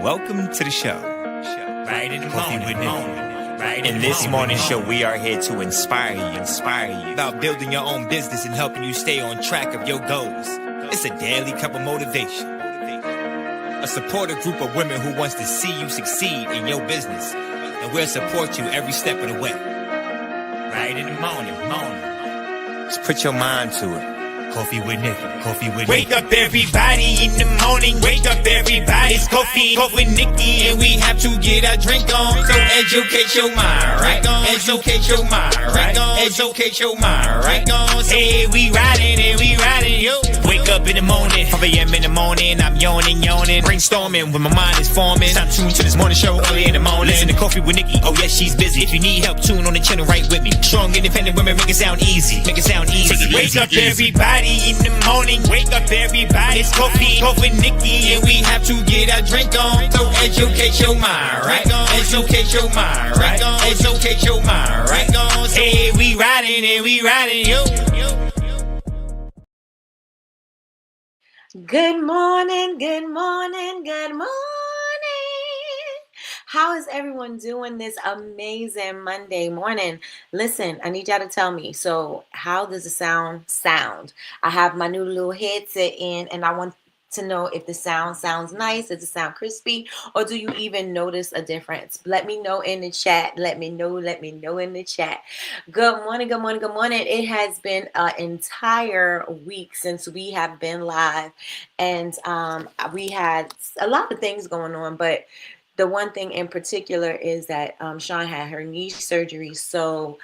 Welcome to the show. Right in the morning, right In this morning show, we are here to inspire you about building your own business and helping you stay on track of your goals. It's a daily cup of motivation. A supportive group of women who wants to see you succeed in your business, and we'll support you every step of the way. Right in the morning. Just put your mind to it. Coffee with Nikkie. Wake up everybody in the morning. Wake up everybody. It's coffee with Nikkie, and we have to get our drink on. So educate your mind, right? Educate your mind, right? Educate your mind, right? Hey, we riding, yo. Wake up in the morning, 5 a.m. in the morning. I'm yawning, brainstorming when my mind is forming. Time tuned to this morning show early in the morning. Listen to Coffee with Nikkie. Oh yes, she's busy. If you need help, tune on the channel right with me. Strong, independent women, make it sound easy. Take it Wake up everybody in the morning. Wake up everybody. It's coffee with Nikkie, and we have to get our drink on. So educate your mind, right? Educate your mind, right? Educate your mind, right? Hey, we riding, yo. Good morning. How is everyone doing this amazing Monday morning? Listen, I need y'all to tell me. So how does the sound? I have my new little headset in, and I want to know if the sounds nice, does it sound crispy, or do you even notice a difference? Let me know in the chat. Let me know in the chat. Good morning. It has been an entire week since we have been live, and we had a lot of things going on, but the one thing in particular is that Sean had her knee surgery, so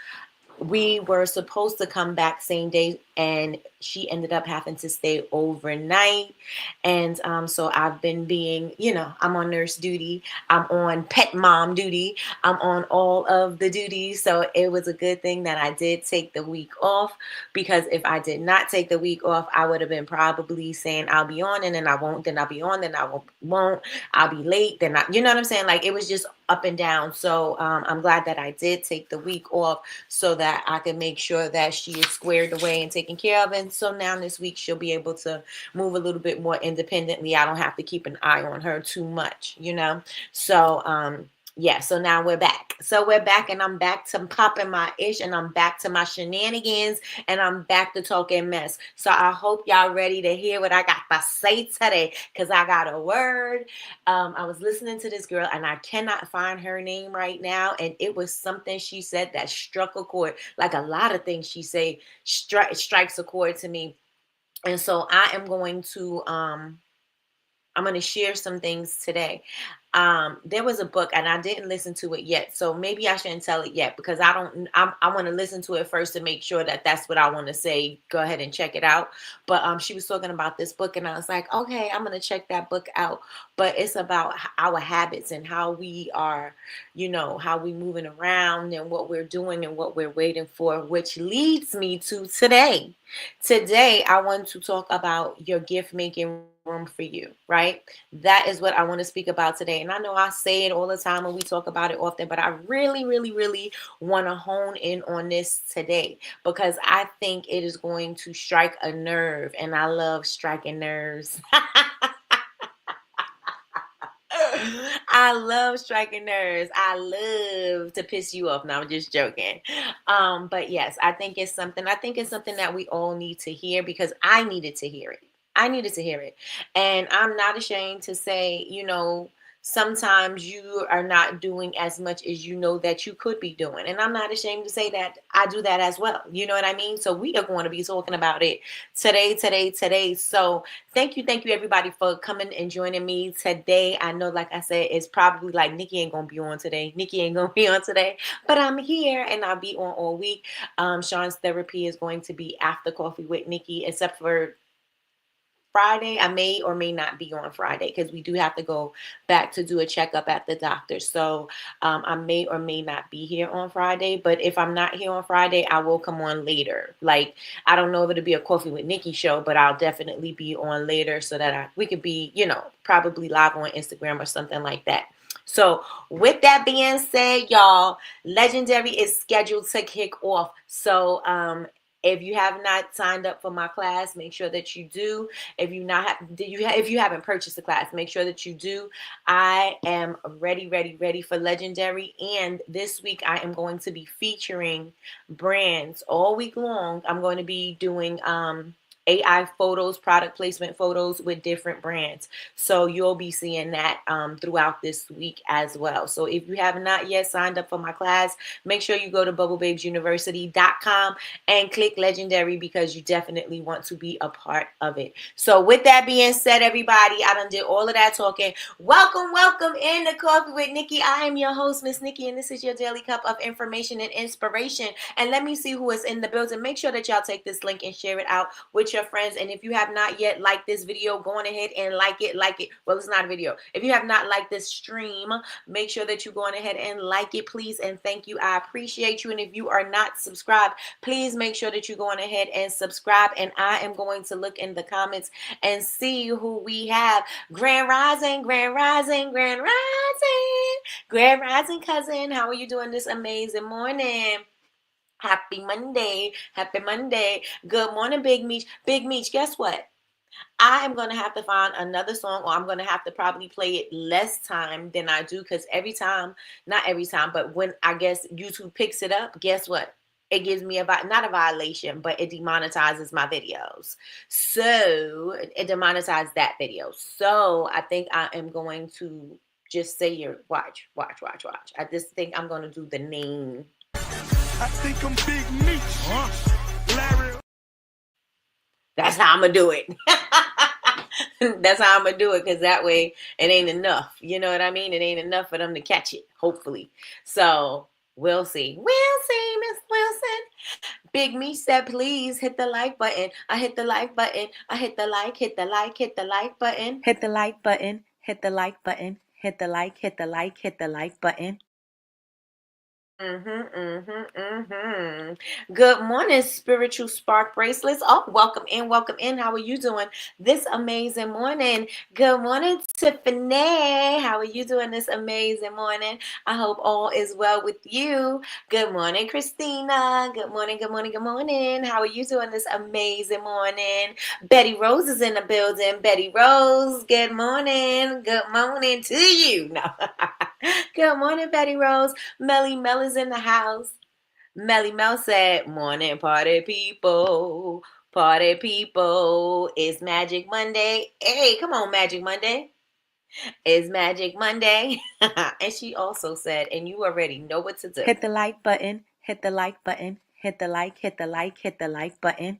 we were supposed to come back same day, and she ended up having to stay overnight. And so I've been being, I'm on nurse duty, I'm on pet mom duty, I'm on all of the duties. So it was a good thing that I did take the week off, because if I did not take the week off, I would have been probably saying I'll be on, and then I won't, then I'll be on, then I won't, I'll be late, then you know what I'm saying? Like, it was just up and down. So I'm glad that I did take the week off so that I can make sure that she is squared away and taken care of. And so now this week she'll be able to move a little bit more independently. I don't have to keep an eye on her too much, So yeah, so now we're back. And I'm back to popping my ish, and I'm back to my shenanigans, and I'm back to talking mess. So I hope y'all ready to hear what I got to say today, because I got a word. I was listening to this girl, and I cannot find her name right now, and it was something she said that struck a chord. Like a lot of things she say strikes a chord to me. And so I am going to I'm going to share some things today. There was a book, and I didn't listen to it yet, so maybe I shouldn't tell it yet, because I want to listen to it first to make sure that that's what I want to say. Go ahead and check it out. But she was talking about this book, and I was like, okay, I'm going to check that book out. But it's about our habits and how we are, how we moving around and what we're doing and what we're waiting for, which leads me to today. Today, I want to talk about your gift making room for you, right? That is what I want to speak about today. And I know I say it all the time and we talk about it often, but I really want to hone in on this today, because I think it is going to strike a nerve, and I love striking nerves. I love striking nerves. I love to piss you off. No, I'm just joking. But yes, I think it's something that we all need to hear, because I needed to hear it. And I'm not ashamed to say, sometimes you are not doing as much as that you could be doing. And I'm not ashamed to say that I do that as well. You know what I mean? So we are going to be talking about it today. So thank you everybody for coming and joining me today. I know, like I said, it's probably like Nikkie ain't going to be on today. But I'm here, and I'll be on all week. Sean's therapy is going to be after Coffee with Nikkie, except for Friday. I may or may not be on Friday, because we do have to go back to do a checkup at the doctor. So I may or may not be here on Friday. But if I'm not here on Friday, I will come on later. Like, I don't know if it'll be a Coffee with Nikkie show, but I'll definitely be on later, so that we could be, probably live on Instagram or something like that. So with that being said, y'all, Legendary is scheduled to kick off. So If you have not signed up for my class, make sure that you do. If you haven't purchased the class, make sure that you do. I am ready for Legendary. And this week I am going to be featuring brands all week long. I'm going to be doing AI photos, product placement photos with different brands. So you'll be seeing that throughout this week as well. So if you have not yet signed up for my class, make sure you go to bubblebabesuniversity.com and click Legendary, because you definitely want to be a part of it. So with that being said, everybody, I done did all of that talking. Welcome in to Coffee with Nikki. I am your host, Miss Nikki, and this is your daily cup of information and inspiration. And let me see who is in the building. Make sure that y'all take this link and share it out with your friends. And if you have not yet liked this video, go on ahead and like it. Well, it's not a video. If you have not liked this stream, make sure that you go on ahead and like it, please. And thank you. I appreciate you. And if you are not subscribed, please make sure that you go on ahead and subscribe. And I am going to look in the comments and see who we have. Grand Rising, Grand Rising, Grand Rising, Grand Rising cousin. How are you doing this amazing morning? Happy Monday. Happy Monday. Good morning, Big Meech. Big Meech, guess what? I am going to have to find another song, or I'm going to have to probably play it less time than I do, because not every time, but when I guess YouTube picks it up, guess what? It gives me not a violation, but it demonetizes my videos. So it demonetizes that video. So I think I am going to just say watch. I just think I'm going to do the name. I think I'm Big Meech. Larry. That's how I'm going to do it. That's how I'm going to do it, because that way it ain't enough. You know what I mean? It ain't enough for them to catch it, hopefully. So we'll see. We'll see, Miss Wilson. Big Meech said, please hit the like button. I hit the like button. I hit the like button. Hit the like button. Hit the like button. Hit the like button. Good morning, Spiritual Spark Bracelets. Oh, welcome in. How are you doing this amazing morning? Good morning, Tiffany. How are you doing this amazing morning? I hope all is well with you. Good morning, Christina. Good morning. How are you doing this amazing morning? Betty Rose is in the building. Betty Rose, good morning. Good morning to you. No. Good morning, Betty Rose. Melly Mel is in the house. Melly Mel said, morning, party people. Party people. It's Magic Monday. Hey, come on, Magic Monday. It's Magic Monday. And she also said, and you already know what to do. Hit the like button. Hit the like button. Hit the like button.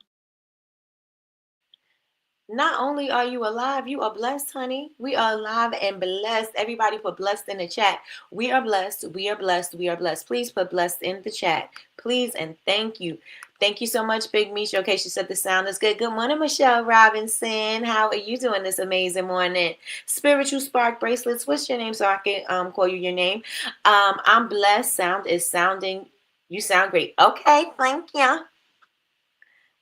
Not only are you alive, you are blessed, honey. We are alive and blessed. Everybody put blessed in the chat. We are blessed. We are blessed. We are blessed. Please put blessed in the chat. Please and thank you. Thank you so much, Big Meech. Okay, she said the sound is good. Good morning, Michelle Robinson. How are you doing this amazing morning? Spiritual Spark Bracelets. What's your name so I can call you your name? I'm blessed. Sound is sounding. You sound great. Okay, thank you.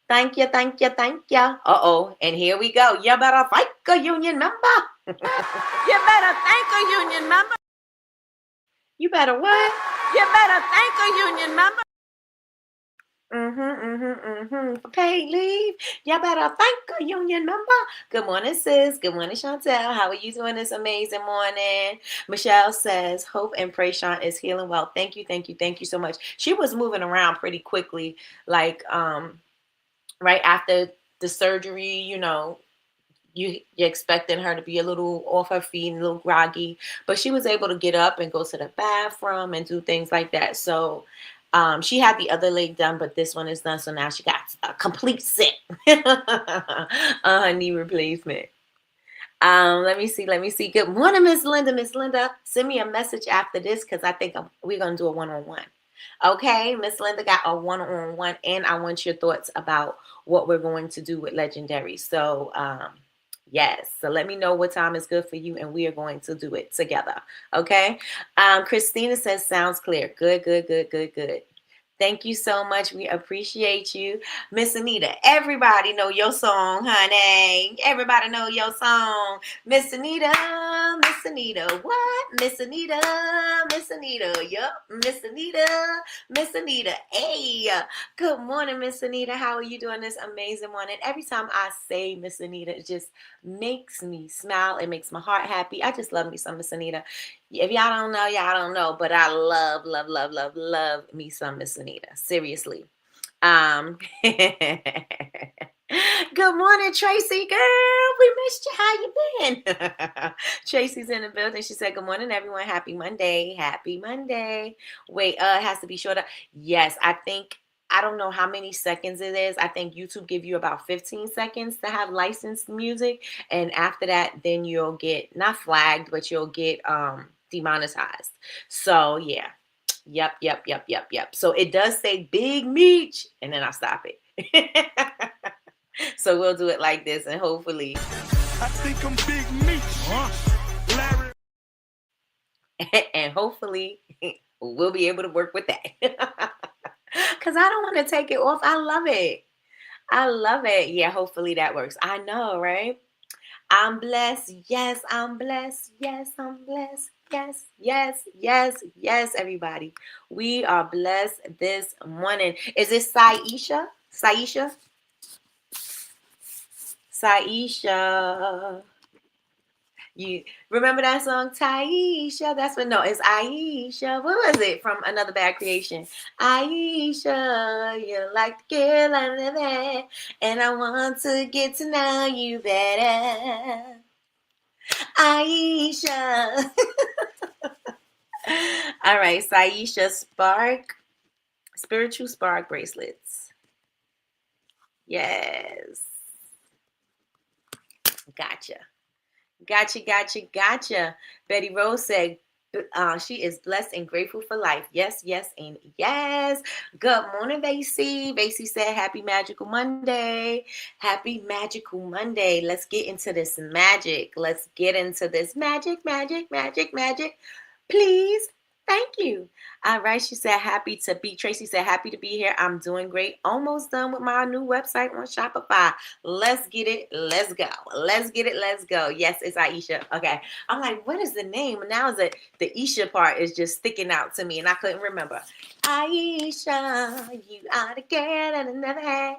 Thank you. Uh-oh, and here we go. You better thank a union member. You better thank a union member. You better what? You better thank a union member. For paid leave. You better thank a union member. Good morning, sis. Good morning, Chantel. How are you doing this amazing morning? Michelle says, hope and pray Sean is healing well. Thank you so much. She was moving around pretty quickly, like right after the surgery, you're expecting her to be a little off her feet and a little groggy, but she was able to get up and go to the bathroom and do things like that. So she had the other leg done, but this one is done. So now she got a complete set knee replacement. Let me see. Good morning, Miss Linda. Miss Linda, send me a message after this, because I think we're going to do a one-on-one. Okay, Miss Linda got a one-on-one, and I want your thoughts about what we're going to do with Legendary. So, yes. So let me know what time is good for you, and we are going to do it together. Okay. Christina says, sounds clear. Good. Thank you so much. We appreciate you. Miss Anita, everybody know your song, honey. Everybody know your song. Miss Anita, Miss Anita. What? Miss Anita, Miss Anita. Yup, Miss Anita, Miss Anita. Hey, good morning, Miss Anita. How are you doing this amazing morning? Every time I say Miss Anita, it just makes me smile. It makes my heart happy. I just love me some Miss Anita. If y'all don't know, y'all don't know, but I love, love, love, love, love me some Miss Anita. Seriously. Good morning, Tracy. Girl, we missed you. How you been? Tracy's in the building. She said, good morning, everyone. Happy Monday. Happy Monday. Wait, it has to be shorter. Yes, I don't know how many seconds it is. I think YouTube give you about 15 seconds to have licensed music. And after that, then you'll get not flagged, but you'll get demonetized. So yeah. Yep. So it does say Big Meech, and then I stop it. So we'll do it like this, and hopefully, I think I'm Big Meech. Larry. and hopefully, we'll be able to work with that. Because I don't want to take it off. I love it. I love it. Yeah, hopefully that works. I know, right? I'm blessed. Yes, I'm blessed. Yes, I'm blessed. Yes, everybody. We are blessed this morning. Is it Saisha? Saisha. You remember that song, Taisha? That's what, no, it's Aisha. What was it from Another Bad Creation? Aisha, you're like the girl I live at, and I want to get to know you better. Aisha. All right, Saisha Spark, spiritual spark bracelets. Yes. Gotcha. Betty Rose said, she is blessed and grateful for life. Yes, and yes. Good morning, Basie. Basie said, happy magical Monday. Happy magical Monday. Let's get into this magic. Let's get into this magic. Please. Thank you. All right. She said, Tracy said, happy to be here. I'm doing great. Almost done with my new website on Shopify. Let's get it. Let's go. Let's get it. Let's go. Yes, it's Aisha. Okay. I'm like, what is the name? Now the Isha part is just sticking out to me and I couldn't remember. Aisha, you are the girl that I never had.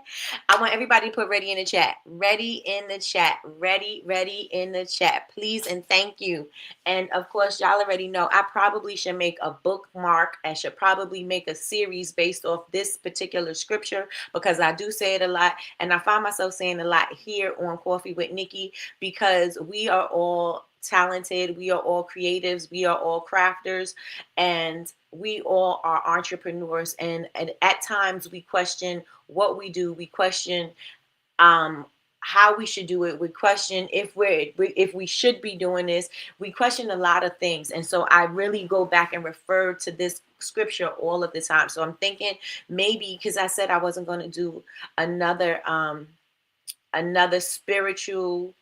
I want everybody to put ready in the chat. Ready in the chat. Ready in the chat. Please and thank you. And of course, y'all already know I probably should make a bookmark. I should probably make a series based off this particular scripture because I do say it a lot. And I find myself saying a lot here on Coffee with Nikki because we are all talented. We are all creatives. We are all crafters. And we all are entrepreneurs. And at times we question what we do. We question how we should do it. We question if we should be doing this. We question a lot of things. And so I really go back and refer to this scripture all of the time. So I'm thinking maybe because I said I wasn't going to do another spiritual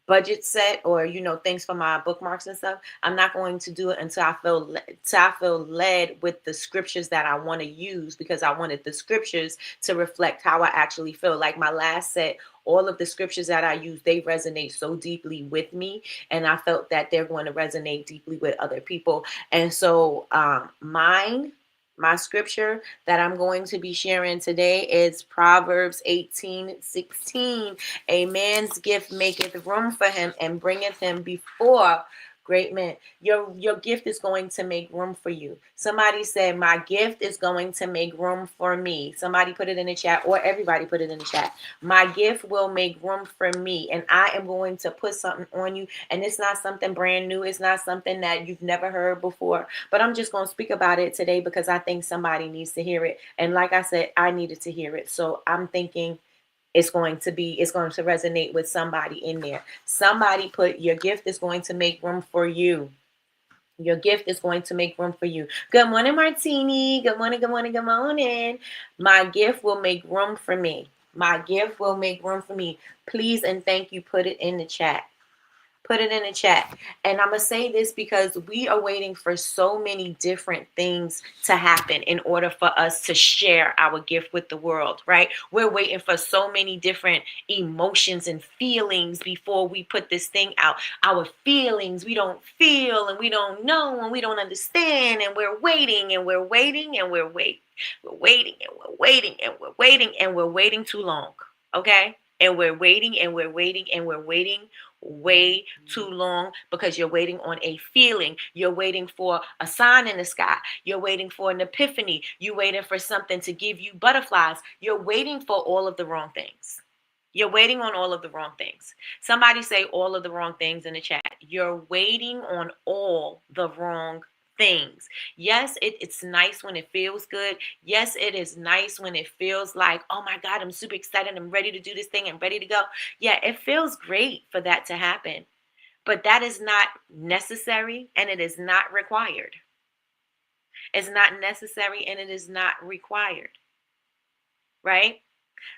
budget set or things for my bookmarks and stuff. I'm not going to do it until I feel led with the scriptures that I want to use because I wanted the scriptures to reflect how I actually feel. Like my last set, all of the scriptures that I use, they resonate so deeply with me, and I felt that they're going to resonate deeply with other people. And so my scripture that I'm going to be sharing today is Proverbs 18:16. A man's gift maketh room for him and bringeth him before great men. Your gift is going to make room for you. Somebody said, my gift is going to make room for me. Somebody put it in the chat, or everybody put it in the chat. My gift will make room for me, and I am going to put something on you. And it's not something brand new. It's not something that you've never heard before. But I'm just going to speak about it today because I think somebody needs to hear it. And like I said, I needed to hear it. So I'm thinking it's going to resonate with somebody in there. Somebody put, your gift is going to make room for you. Your gift is going to make room for you. Good morning, Martini. Good morning. My gift will make room for me. My gift will make room for me. Please and thank you. Put it in the chat. Put it in the chat. And I'm going to say this because we are waiting for so many different things to happen in order for us to share our gift with the world, right? We're waiting for so many different emotions and feelings before we put this thing out. Our feelings, we don't feel and we don't know and we don't understand, and we're waiting and we're waiting and we're waiting. We're waiting and we're waiting and we're waiting and we're waiting too long, okay? And we're waiting and we're waiting and we're waiting way too long because you're waiting on a feeling. You're waiting for a sign in the sky. You're waiting for an epiphany. You're waiting for something to give you butterflies. You're waiting for all of the wrong things. You're waiting on all of the wrong things. Somebody say all of the wrong things in the chat. You're waiting on all the wrong things. Yes, it's nice when it feels good. Yes, it is nice when it feels like, oh my God, I'm super excited. I'm ready to do this thing. I'm ready to go. Yeah, it feels great for that to happen. But that is not necessary and it is not required. It's not necessary and it is not required. Right?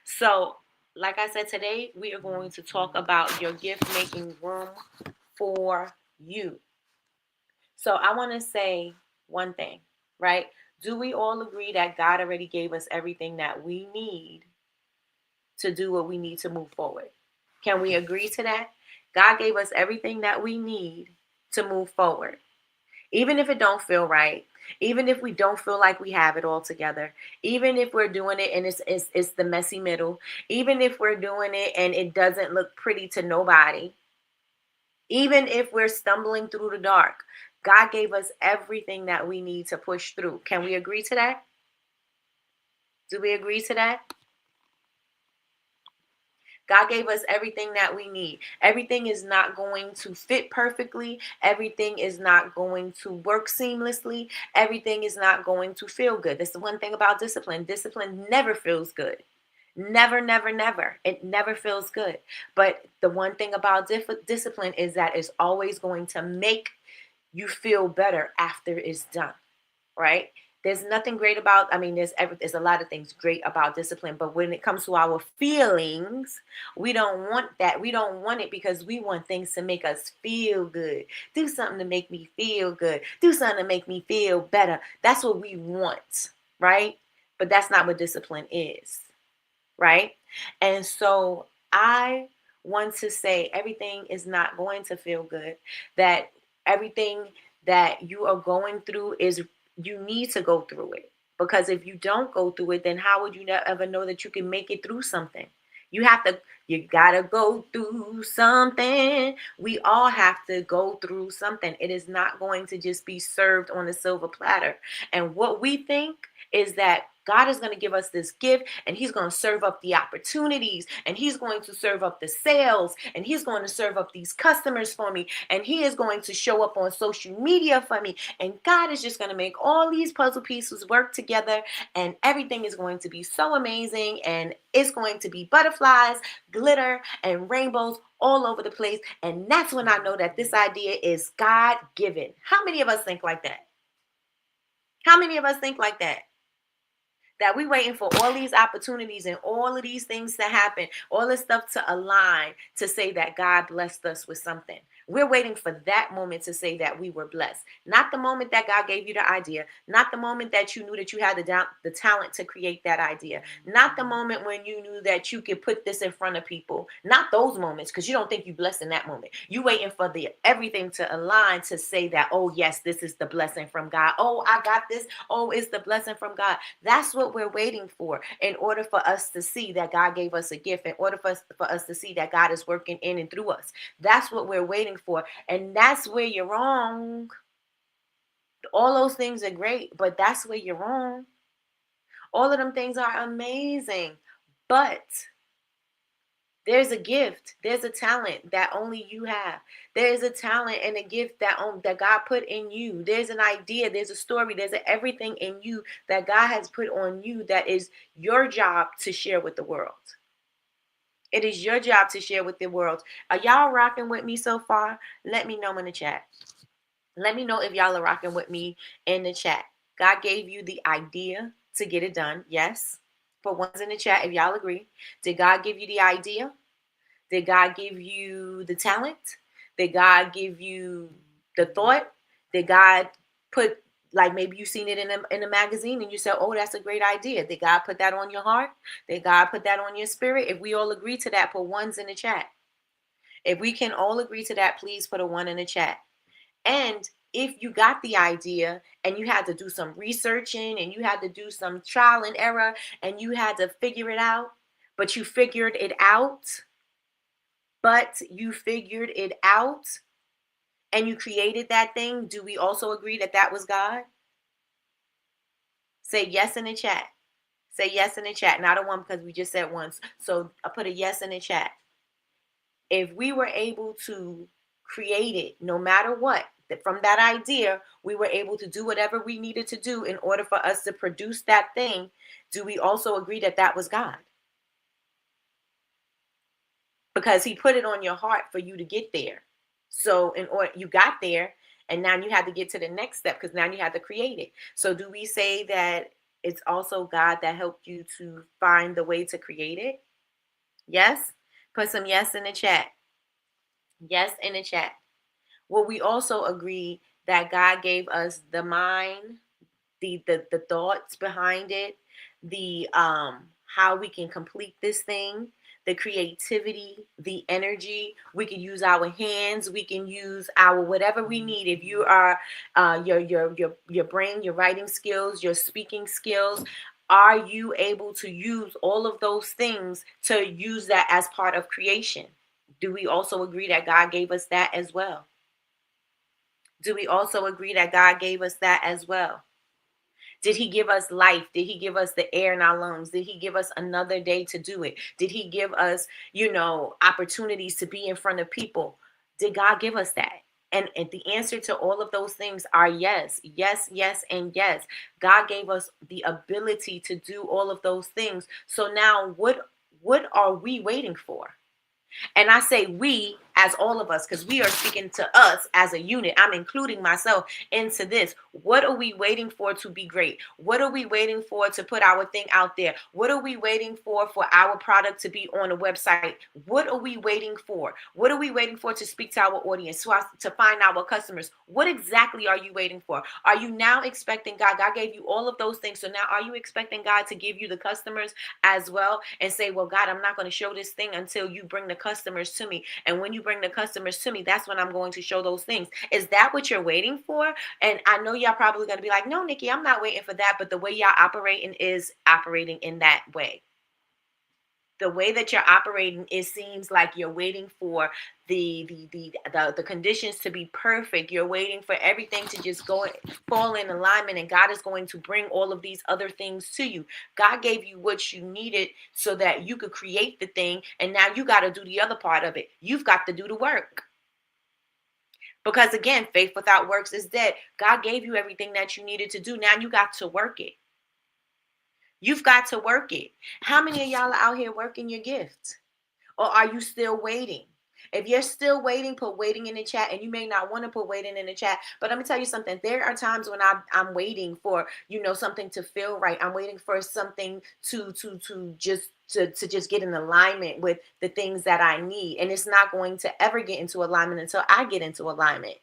So, like I said, today we are going to talk about your gift making room for you. So I want to say one thing, right? Do we all agree that God already gave us everything that we need to do what we need to move forward? Can we agree to that? God gave us everything that we need to move forward. Even if it don't feel right, even if we don't feel like we have it all together, even if we're doing it and it's the messy middle, even if we're doing it and it doesn't look pretty to nobody, even if we're stumbling through the dark, God gave us everything that we need to push through. Can we agree to that? Do we agree to that? God gave us everything that we need. Everything is not going to fit perfectly. Everything is not going to work seamlessly. Everything is not going to feel good. That's the one thing about discipline. Discipline never feels good. Never, never, never. It never feels good. But the one thing about discipline is that it's always going to make you feel better after it's done, right? There's nothing great about, there's a lot of things great about discipline, but when it comes to our feelings, we don't want that. We don't want it because we want things to make us feel good. Do something to make me feel good. Do something to make me feel better. That's what we want, right? But that's not what discipline is, right? And so I want to say everything is not going to feel good, that everything that you are going through is you need to go through it, because if you don't go through it, then how would you ever know that you can make it through something? You gotta go through something. We all have to go through something. It is not going to just be served on a silver platter. And what we think is that God is going to give us this gift and he's going to serve up the opportunities and he's going to serve up the sales and he's going to serve up these customers for me and he is going to show up on social media for me, and God is just going to make all these puzzle pieces work together and everything is going to be so amazing and it's going to be butterflies, glitter, and rainbows all over the place. And that's when I know that this idea is God-given. How many of us think like that? How many of us think like that? That we waiting for all these opportunities and all of these things to happen, all this stuff to align to say that God blessed us with something. We're waiting for that moment to say that we were blessed. Not the moment that God gave you the idea. Not the moment that you knew that you had the talent to create that idea. Not the moment when you knew that you could put this in front of people. Not those moments, because you don't think you're blessed in that moment. You waiting for everything to align to say that, oh yes, this is the blessing from God. Oh, I got this. Oh, it's the blessing from God. That's what we're waiting for in order for us to see that God gave us a gift, in order for us to see that God is working in and through us. That's what we're waiting for. And that's where you're wrong. All those things are great, but that's where you're wrong. All of them things are amazing, but there's a gift, there's a talent that only you have. There's a talent and a gift that God put in you. There's an idea, there's a story, there's everything in you that God has put on you that is your job to share with the world. It is your job to share with the world. Are y'all rocking with me so far? Let me know in the chat. Let me know if y'all are rocking with me in the chat. God gave you the idea to get it done. Yes. Put ones in the chat if y'all agree. Did God give you the idea? Did God give you the talent? Did God give you the thought? Did God put, like, maybe you seen it in a magazine and you said, oh, that's a great idea. Did God put that on your heart? Did God put that on your spirit? If we all agree to that, put ones in the chat. If we can all agree to that, please put a 1 in the chat. And if you got the idea and you had to do some researching and you had to do some trial and error and you had to figure it out, but you figured it out, and you created that thing, do we also agree that that was God? Say yes in the chat. Say yes in the chat. Not a 1 because we just said once. So I put a yes in the chat. If we were able to create it, no matter what, from that idea, we were able to do whatever we needed to do in order for us to produce that thing, do we also agree that that was God? Because he put it on your heart for you to get there. So in order, you got there, and now you had to get to the next step because now you had to create it. So do we say that it's also God that helped you to find the way to create it? Yes? Put some yes in the chat. Yes in the chat. Will we also agree that God gave us the mind, the thoughts behind it, the how we can complete this thing, the creativity, the energy? We can use our hands, we can use our whatever we need. If you are your brain, your writing skills, your speaking skills, are you able to use all of those things to use that as part of creation? Do we also agree that God gave us that as well? Do we also agree that God gave us that as well? Did he give us life? Did he give us the air in our lungs? Did he give us another day to do it? Did he give us, opportunities to be in front of people? Did God give us that? And the answer to all of those things are yes, yes, yes, and yes. God gave us the ability to do all of those things. So now what are we waiting for? And I say we as all of us, because we are speaking to us as a unit. I'm including myself into this. What are we waiting for to be great? What are we waiting for to put our thing out there? What are we waiting for our product to be on a website? What are we waiting for? What are we waiting for to speak to our audience, to find our customers? What exactly are you waiting for? Are you now expecting God? God gave you all of those things. So now are you expecting God to give you the customers as well and say, well, God, I'm not going to show this thing until you bring the customers to me. And when you bring the customers to me, that's when I'm going to show those things. Is that what you're waiting for? And I know y'all probably going to be like, no, Nikki, I'm not waiting for that. But the way y'all operating is operating in that way. The way that you're operating, it seems like you're waiting for the conditions to be perfect. You're waiting for everything to just fall in alignment, and God is going to bring all of these other things to you. God gave you what you needed so that you could create the thing, and now you got to do the other part of it. You've got to do the work. Because again, faith without works is dead. God gave you everything that you needed to do. Now you got to work it. You've got to work it. How many of y'all are out here working your gift? Or are you still waiting? If you're still waiting, put waiting in the chat. And you may not want to put waiting in the chat. But let me tell you something. There are times when I'm waiting for, something to feel right. I'm waiting for something to just get in alignment with the things that I need. And it's not going to ever get into alignment until I get into alignment.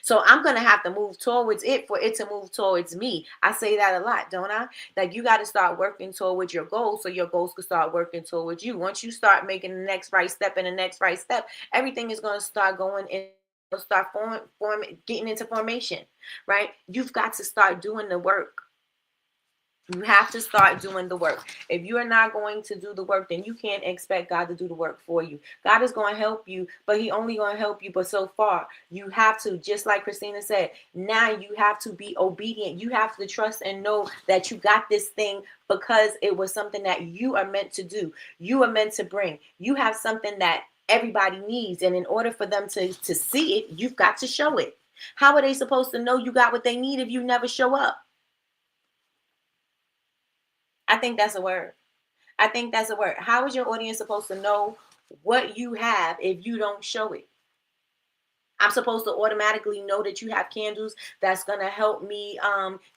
So I'm going to have to move towards it for it to move towards me. I say that a lot, don't I? Like, you got to start working towards your goals so your goals can start working towards you. Once you start making the next right step and the next right step, everything is going to start going in. Start getting into formation, right? You've got to start doing the work. You have to start doing the work. If you are not going to do the work, then you can't expect God to do the work for you. God is going to help you, but he only going to help you but so far. You have to, just like Christina said, now you have to be obedient. You have to trust and know that you got this thing because it was something that you are meant to do. You are meant to bring. You have something that everybody needs, and in order for them to see it, you've got to show it. How are they supposed to know you got what they need if you never show up? I think that's a word. I think that's a word. How is your audience supposed to know what you have if you don't show it? I'm supposed to automatically know that you have candles that's going to help me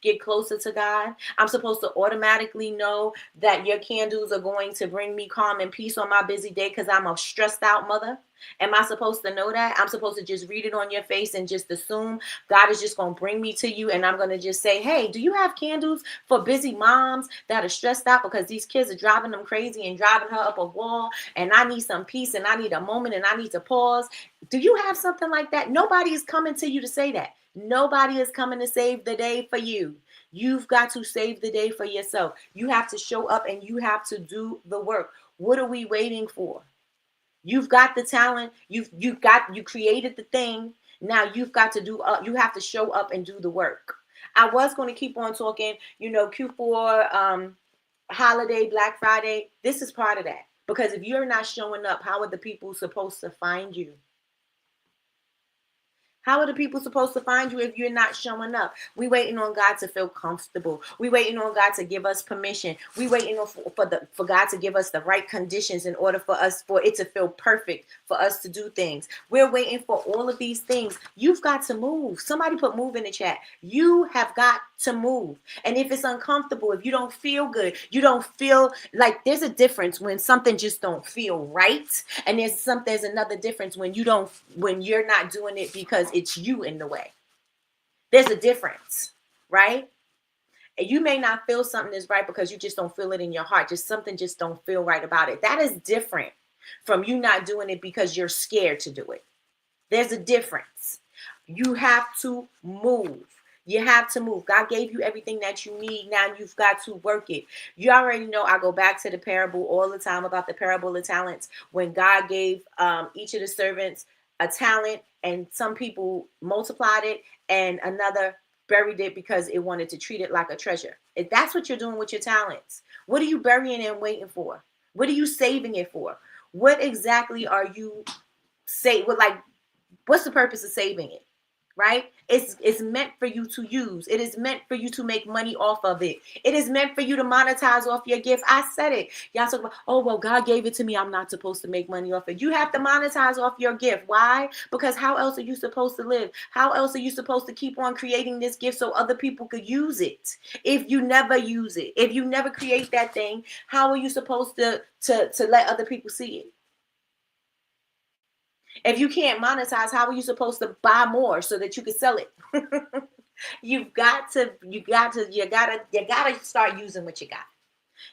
get closer to God. I'm supposed to automatically know that your candles are going to bring me calm and peace on my busy day because I'm a stressed out mother. Am I supposed to know that? I'm supposed to just read it on your face and just assume God is just going to bring me to you, and I'm going to just say, hey, do you have candles for busy moms that are stressed out because these kids are driving them crazy and driving her up a wall, and I need some peace and I need a moment and I need to pause? Do you have something like that? Nobody is coming to you to say that. Nobody is coming to save the day for you. You've got to save the day for yourself. You have to show up and you have to do the work. What are we waiting for? You've got the talent. You created the thing. Now you've got to do. You have to show up and do the work. I was going to keep on talking. Q4, holiday, Black Friday. This is part of that, because if you're not showing up, how are the people supposed to find you? How are the people supposed to find you if you're not showing up? We waiting on God to feel comfortable. We waiting on God to give us permission. We waiting on for God to give us the right conditions in order for it to feel perfect for us to do things. We're waiting for all of these things. You've got to move. Somebody put move in the chat. You have got to move. And if it's uncomfortable, if you don't feel good, you don't feel like, there's a difference when something just don't feel right, and there's another difference when you're not doing it because it's you in the way. There's a difference, right? And you may not feel something is right because you just don't feel it in your heart. Something just don't feel right about it. That is different from you not doing it because you're scared to do it. There's a difference. You have to move. You have to move. God gave you everything that you need. Now you've got to work it. You already know I go back to the parable all the time about the parable of talents. When God gave each of the servants a talent, and some people multiplied it and another buried it because it wanted to treat it like a treasure. If that's what you're doing with your talents, what are you burying and waiting for? What are you saving it for? What exactly are you what's the purpose of saving it? Right? It's meant for you to use. It is meant for you to make money off of it. It is meant for you to monetize off your gift. I said it. Y'all talk about, oh, well, God gave it to me, I'm not supposed to make money off it. You have to monetize off your gift. Why? Because how else are you supposed to live? How else are you supposed to keep on creating this gift so other people could use it? If you never use it, if you never create that thing, how are you supposed to let other people see it? If you can't monetize, how are you supposed to buy more so that you can sell it? you gotta start using what you got.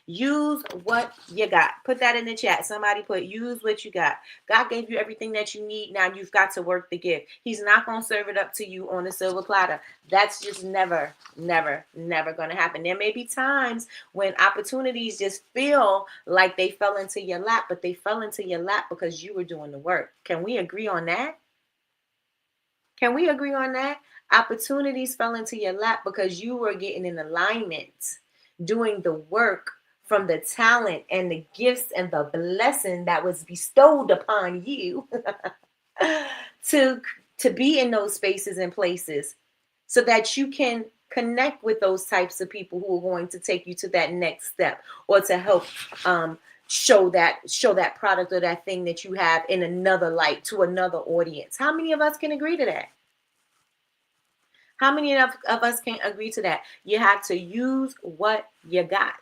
Use what you got. Put that in the chat. Somebody put use what you got. God gave you everything that you need. Now you've got to work the gift. He's not going to serve it up to you on a silver platter. That's just never going to happen. There may be times when opportunities just feel like they fell into your lap, but they fell into your lap because you were doing the work. Can we agree on that? Can we agree on that? Opportunities fell into your lap because you were getting in alignment, doing the work from the talent and the gifts and the blessing that was bestowed upon you to be in those spaces and places so that you can connect with those types of people who are going to take you to that next step, or to help show that product or that thing that you have in another light to another audience. How many of us can agree to that? How many of us can agree to that? You have to use what you got.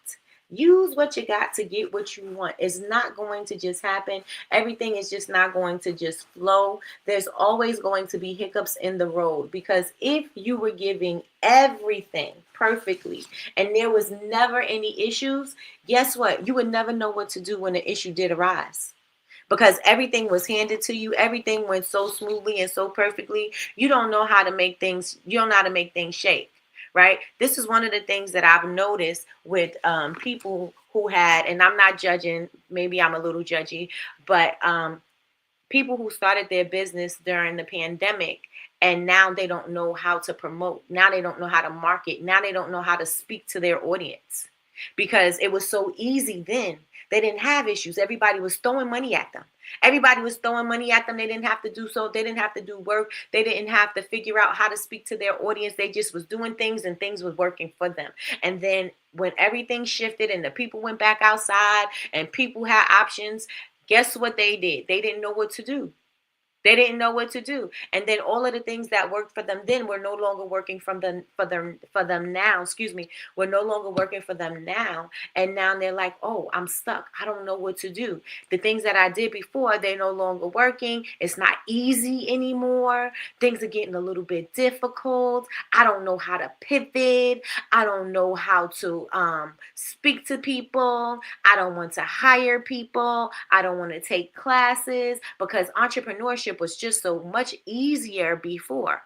Use what you got to get what you want. It's not going to just happen. Everything is just not going to just flow. There's always going to be hiccups in the road, because if you were giving everything perfectly and there was never any issues, guess what? You would never know what to do when an issue did arise. Because everything was handed to you. Everything went so smoothly and so perfectly. You don't know how to make things shake, right? This is one of the things that I've noticed with people who had, and I'm not judging, maybe I'm a little judgy, but people who started their business during the pandemic, and now they don't know how to promote. Now they don't know how to market. Now they don't know how to speak to their audience, because it was so easy then. They didn't have issues. Everybody was throwing money at them. They didn't have to do so. They didn't have to do work. They didn't have to figure out how to speak to their audience. They just was doing things, and things was working for them. And then when everything shifted and the people went back outside and people had options, guess what they did? They didn't know what to do. They didn't know what to do. And then all of the things that worked for them then were no longer working for them now. Excuse me. Were no longer working for them now. And now they're like, oh, I'm stuck. I don't know what to do. The things that I did before, they're no longer working. It's not easy anymore. Things are getting a little bit difficult. I don't know how to pivot. I don't know how to speak to people. I don't want to hire people. I don't want to take classes because entrepreneurship was just so much easier before.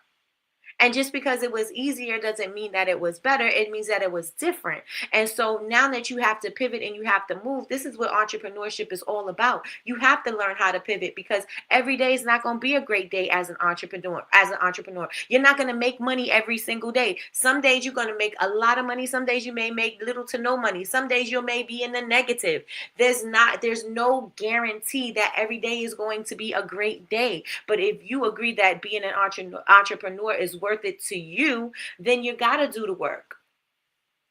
And just because it was easier doesn't mean that it was better. It means that it was different. And so now that you have to pivot and you have to move, this is what entrepreneurship is all about. You have to learn how to pivot because every day is not going to be a great day as an entrepreneur. You're not going to make money every single day. Some days you're going to make a lot of money. Some days you may make little to no money. Some days you may be in the negative. There's no guarantee that every day is going to be a great day. But if you agree that being an entrepreneur is worth it to you, then you got to do the work.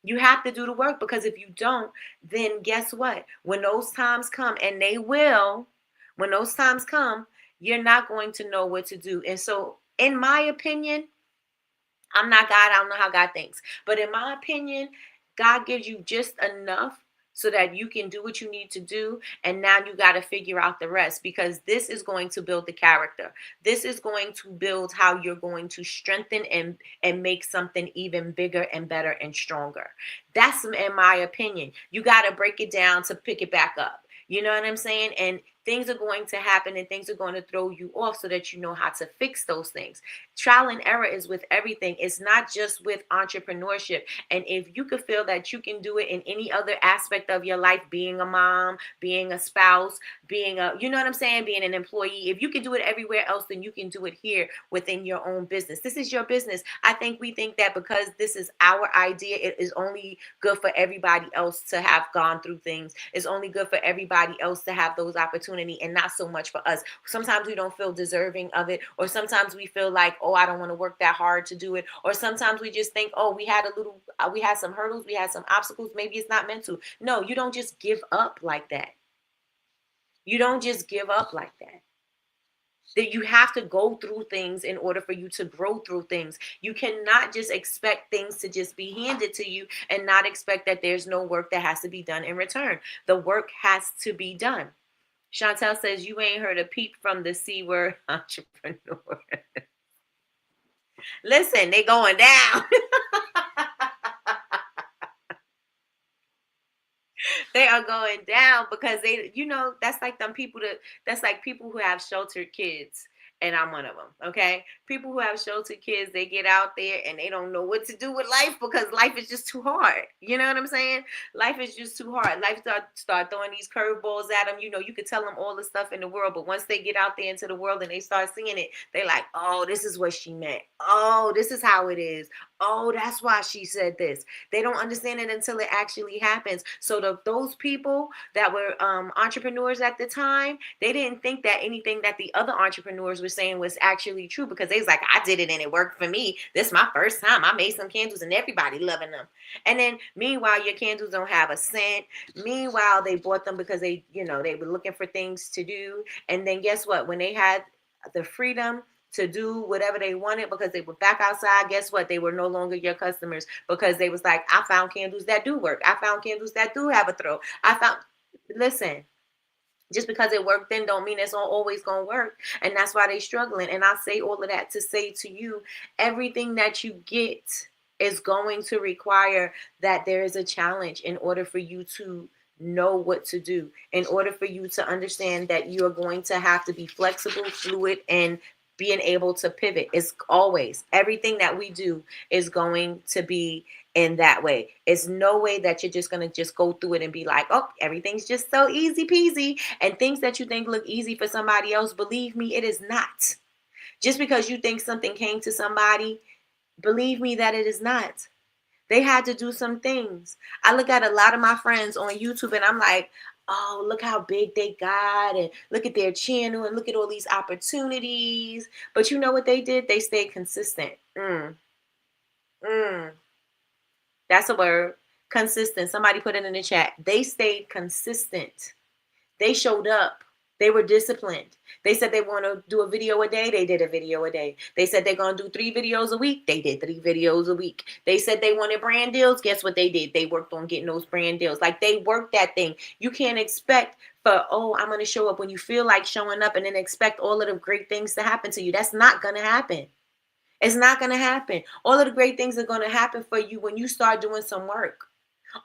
You have to do the work because if you don't, then guess what? When those times come, and they will, when those times come, you're not going to know what to do. And so, in my opinion, I'm not God. I don't know how God thinks. But in my opinion, God gives you just enough so that you can do what you need to do. And now you got to figure out the rest because this is going to build the character. This is going to build how you're going to strengthen and make something even bigger and better and stronger. That's in my opinion. You got to break it down to pick it back up. You know what I'm saying? And things are going to happen and things are going to throw you off so that you know how to fix those things. Trial and error is with everything. It's not just with entrepreneurship. And if you could feel that you can do it in any other aspect of your life, being a mom, being a spouse, being you know what I'm saying? Being an employee, if you can do it everywhere else, then you can do it here within your own business. This is your business. I think we think that because this is our idea, it is only good for everybody else to have gone through things. It's only good for everybody else to have those opportunities and not so much for us. Sometimes we don't feel deserving of it, or sometimes we feel like, oh, I don't want to work that hard to do it, or sometimes we just think, oh, we had some hurdles, we had some obstacles, maybe it's not meant to. No, you don't just give up like that. You don't just give up like that. That you have to go through things in order for you to grow through things. You cannot just expect things to just be handed to you and not expect that there's no work that has to be done in return. The work has to be done. Chantel says, you ain't heard a peep from the C word entrepreneur. Listen, they going down. They are going down because they, that's like that's like people who have sheltered kids. And I'm one of them, okay? People who have sheltered kids, they get out there and they don't know what to do with life because life is just too hard. You know what I'm saying? Life is just too hard. Life start throwing these curveballs at them. You could tell them all the stuff in the world, but once they get out there into the world and they start seeing it, they like, oh, this is what she meant. Oh, this is how it is. Oh, that's why she said this. They don't understand it until it actually happens. So those people that were entrepreneurs at the time, they didn't think that anything that the other entrepreneurs were saying was actually true because they was like, I did it and it worked for me. This is my first time. I made some candles and everybody loving them. And then meanwhile, your candles don't have a scent. Meanwhile, they bought them because they were looking for things to do. And then guess what? When they had the freedom to do whatever they wanted because they were back outside, guess what? They were no longer your customers because they was like, I found candles that do work. I found candles that do have a throw. Listen, just because it worked then don't mean it's always going to work. And that's why they're struggling. And I say all of that to say to you, everything that you get is going to require that there is a challenge in order for you to know what to do, in order for you to understand that you are going to have to be flexible, fluid, and being able to pivot. Is always everything that we do is going to be in that way. It's no way that you're just going to just go through it and be like, oh, everything's just so easy peasy. And things that you think look easy for somebody else, believe me, it is not. Just because you think something came to somebody, believe me that it is not. They had to do some things. I look at a lot of my friends on YouTube and I'm like, oh, look how big they got and look at their channel and look at all these opportunities. But you know what they did? They stayed consistent. That's a word. Consistent. Somebody put it in the chat. They stayed consistent. They showed up. They were disciplined. They said they want to do a video a day. They did a video a day. They said they're going to do 3 videos a week. They did 3 videos a week. They said they wanted brand deals. Guess what they did? They worked on getting those brand deals. Like, they worked that thing. You can't expect for, oh, I'm going to show up when you feel like showing up and then expect all of the great things to happen to you. That's not going to happen. It's not going to happen. All of the great things are going to happen for you when you start doing some work.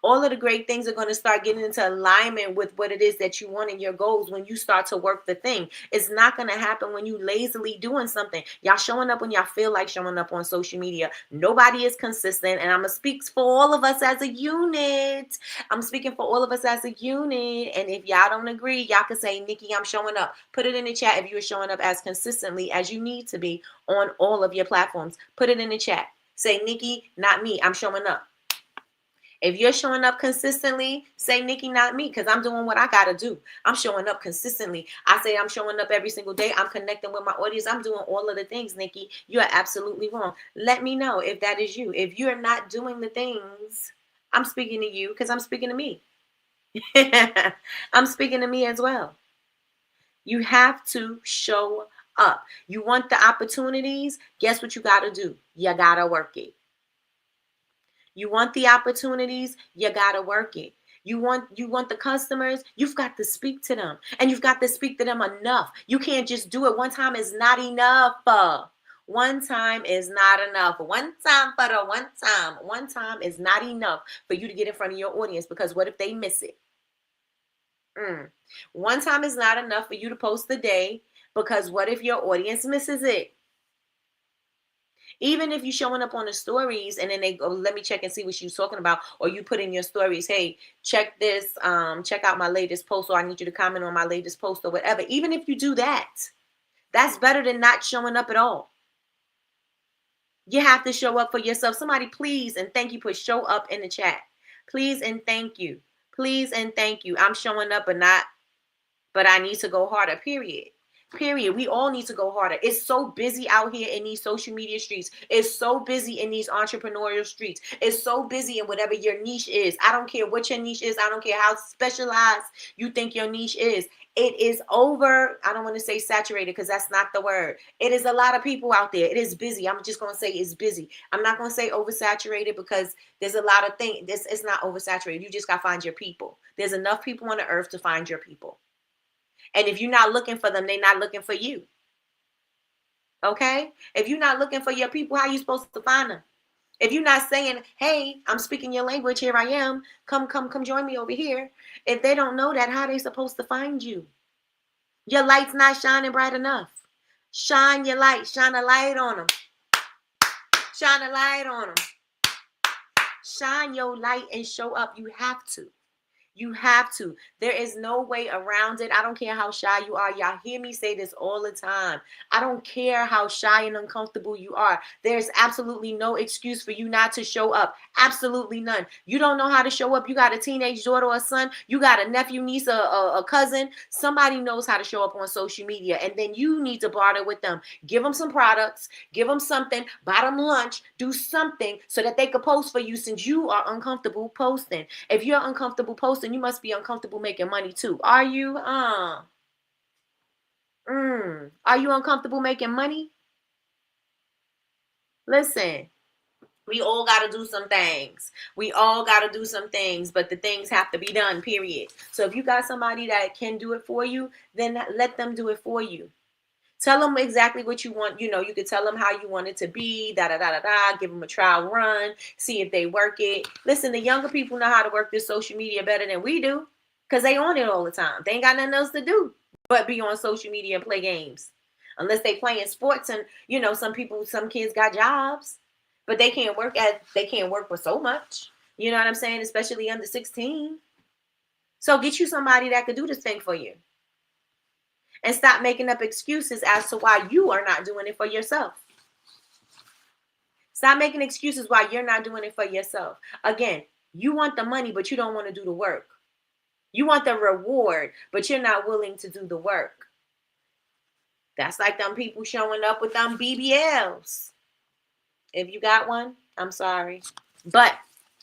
All of the great things are going to start getting into alignment with what it is that you want in your goals when you start to work the thing. It's not going to happen when you lazily doing something. Y'all showing up when y'all feel like showing up on social media. Nobody is consistent. And I'm going to speak for all of us as a unit. I'm speaking for all of us as a unit. And if y'all don't agree, y'all can say, Nikki, I'm showing up. Put it in the chat if you're showing up as consistently as you need to be on all of your platforms. Put it in the chat. Say, Nikki, not me. I'm showing up. If you're showing up consistently, say, Nikki, not me, because I'm doing what I got to do. I'm showing up consistently. I say I'm showing up every single day. I'm connecting with my audience. I'm doing all of the things, Nikki. You are absolutely wrong. Let me know if that is you. If you're not doing the things, I'm speaking to you because I'm speaking to me. I'm speaking to me as well. You have to show up. You want the opportunities? Guess what you got to do? You got to work it. You want the opportunities, you got to work it. You want the customers, you've got to speak to them. And you've got to speak to them enough. You can't just do it. One time is not enough. One time is not enough. One time for the one time. One time is not enough for you to get in front of your audience, because what if they miss it? One time is not enough for you to post the day, because what if your audience misses it? Even if you're showing up on the stories and then they go, let me check and see what she's talking about. Or you put in your stories, hey, check this, check out my latest post, or I need you to comment on my latest post, or whatever. Even if you do that, that's better than not showing up at all. You have to show up for yourself. Somebody please and thank you, put show up in the chat. Please and thank you. Please and thank you. I'm showing up but I need to go harder, period. Period. We all need to go harder. It's so busy out here in these social media streets. It's so busy in these entrepreneurial streets. It's so busy in whatever your niche is. I don't care what your niche is. I don't care how specialized you think your niche is. It is over. I don't want to say saturated, because that's not the word. It is a lot of people out there. It is busy. I'm just going to say it's busy. I'm not going to say oversaturated, because there's a lot of things. It's not oversaturated. You just got to find your people. There's enough people on the earth to find your people. And if you're not looking for them, they're not looking for you. Okay? If you're not looking for your people, how are you supposed to find them? If you're not saying, hey, I'm speaking your language, here I am, come join me over here. If they don't know that, how are they supposed to find you? Your light's not shining bright enough. Shine your light. Shine a light on them. Shine a light on them. Shine your light and show up. You have to. You have to. There is no way around it. I don't care how shy you are. Y'all hear me say this all the time. I don't care how shy and uncomfortable you are. There's absolutely no excuse for you not to show up. Absolutely none. You don't know how to show up. You got a teenage daughter or son. You got a nephew, niece, a cousin. Somebody knows how to show up on social media. And then you need to barter with them. Give them some products. Give them something. Buy them lunch. Do something so that they could post for you, since you are uncomfortable posting. If you're uncomfortable posting, you must be uncomfortable making money too. Are you? Are you uncomfortable making money? Listen, we all got to do some things. We all got to do some things, but the things have to be done, period. So if you got somebody that can do it for you, then let them do it for you. Tell them exactly what you want. You know, you could tell them how you want it to be, give them a trial run, see if they work it. Listen, the younger people know how to work this social media better than we do, because they on it all the time. They ain't got nothing else to do but be on social media and play games. Unless they playing sports, and, you know, some kids got jobs, but they can't work for so much. You know what I'm saying? Especially under 16. So get you somebody that could do this thing for you. And stop making up excuses as to why you are not doing it for yourself. Stop making excuses why you're not doing it for yourself. Again, you want the money, but you don't want to do the work. You want the reward, but you're not willing to do the work. That's like them people showing up with them BBLs. If you got one, I'm sorry. But